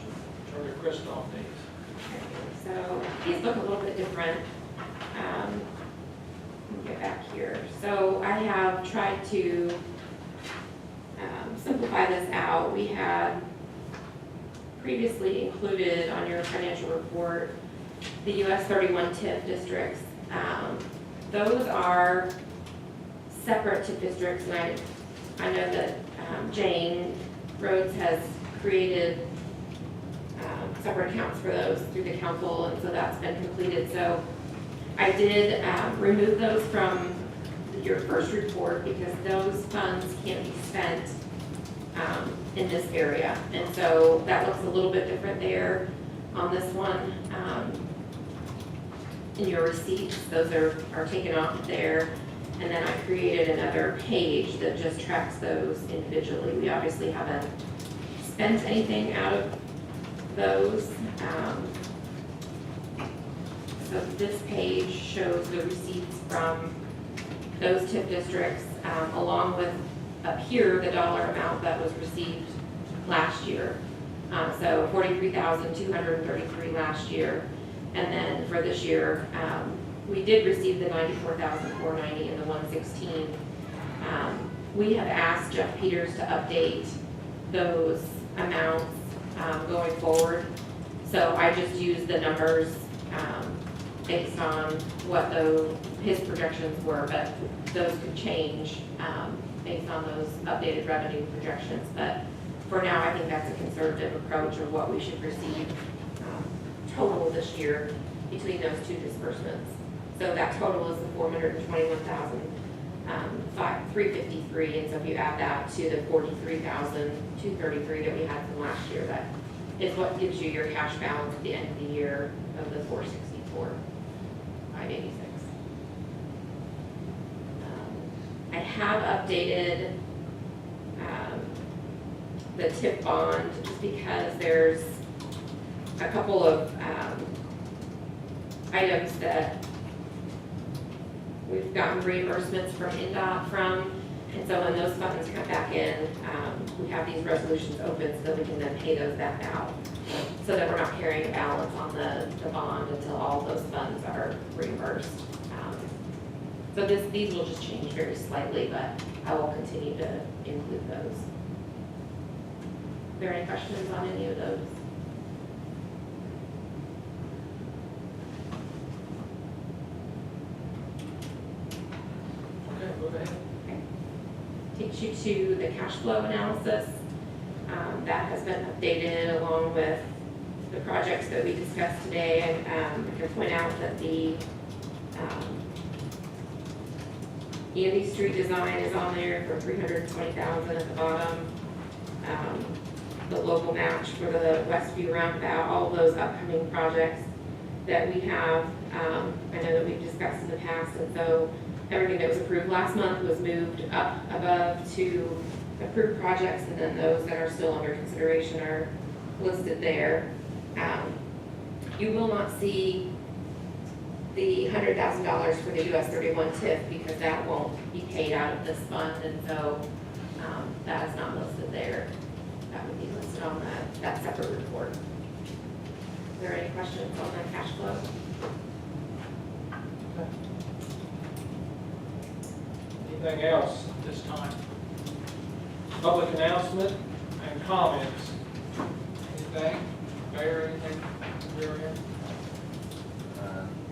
A: turn to Chris on these.
H: So these look a little bit different. Let me get back here. So I have tried to simplify this out. We had previously included on your financial report the US 31 TIF districts. Those are separate TIF districts, and I know that Jane Rhodes has created separate accounts for those through the council, and so that's been completed. So I did remove those from your first report because those funds can't be spent in this area. And so that looks a little bit different there on this one. In your receipts, those are taken off there. And then I created another page that just tracks those individually. We obviously haven't spent anything out of those. So this page shows the receipts from those TIF districts, along with up here, the dollar amount that was received last year. So 43,233 last year. And then for this year, we did receive the 94,490 and the 116. We have asked Jeff Peters to update those amounts going forward. So I just used the numbers based on what his projections were, but those could change based on those updated revenue projections. But for now, I think that's a conservative approach of what we should receive total this year between those two disbursements. So that total is the 421,353, and so if you add that to the 43,233 that we had from last year, that is what gives you your cash balance at the end of the year of the 464,586. I have updated the TIP bond just because there's a couple of items that we've gotten reimbursements from NDOT from, and so when those funds come back in, we have these resolutions open so that we can then pay those back out, so that we're not carrying a balance on the bond until all those funds are reimbursed. So these will just change very slightly, but I will continue to include those. Are there any questions on any of those?
A: Okay, move ahead.
H: Takes you to the cash flow analysis. That has been updated along with the projects that we discussed today. And I can point out that the Andy Street design is on there for $320,000 at the bottom. The local match for the Westview roundabout, all of those upcoming projects that we have. I know that we've discussed in the past, and so everything that was approved last month was moved up above to approved projects, and then those that are still under consideration are listed there. You will not see the $100,000 for the US 31 TIF because that won't be paid out of this fund, and so that is not listed there. That would be listed on that separate report. Are there any questions on the cash flow?
A: Anything else at this time? Public announcement and comments. Anything? Mayor, anything?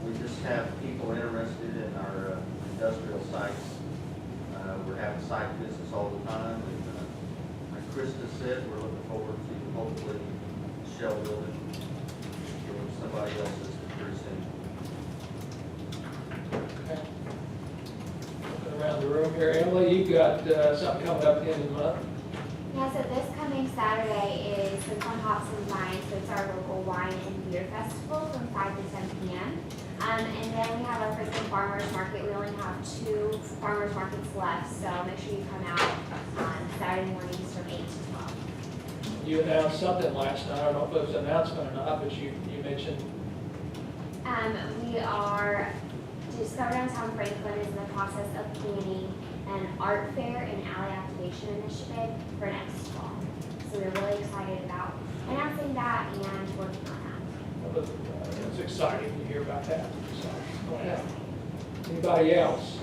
M: We just have people interested in our industrial sites. We're having site visits all the time, and like Krista said, we're looking forward to hopefully shell building doing somebody else's pretty soon.
A: Okay. Looking around the room here, Emily, you've got something coming up at the end of the month.
N: Yeah, so this coming Saturday is the Corn Hops and Wine, so it's our local wine and beer festival from 5 to 7 p.m. And then we have our Frisbee Farmers Market. We only have 2 farmers markets left, so make sure you come out on Saturday mornings from 8 to 12.
A: You announced something last night, I don't know if it was an announcement or not, but you mentioned,
N: We are, Discover Downtown Franklin is in the process of planning an art fair and alley activation initiative for next fall. So we're really excited about announcing that and working on that.
A: it's exciting to hear about that. So, okay. Anybody else?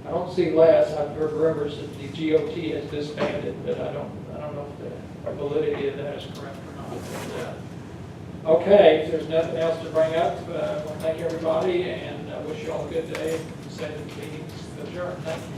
A: I don't see Les. I've heard rumors that the GOT has disbanded, but I don't know if the validity of that is correct or not. But, okay, if there's nothing else to bring up, I want to thank everybody and wish you all a good day. Say the meeting's adjourned. Thank you.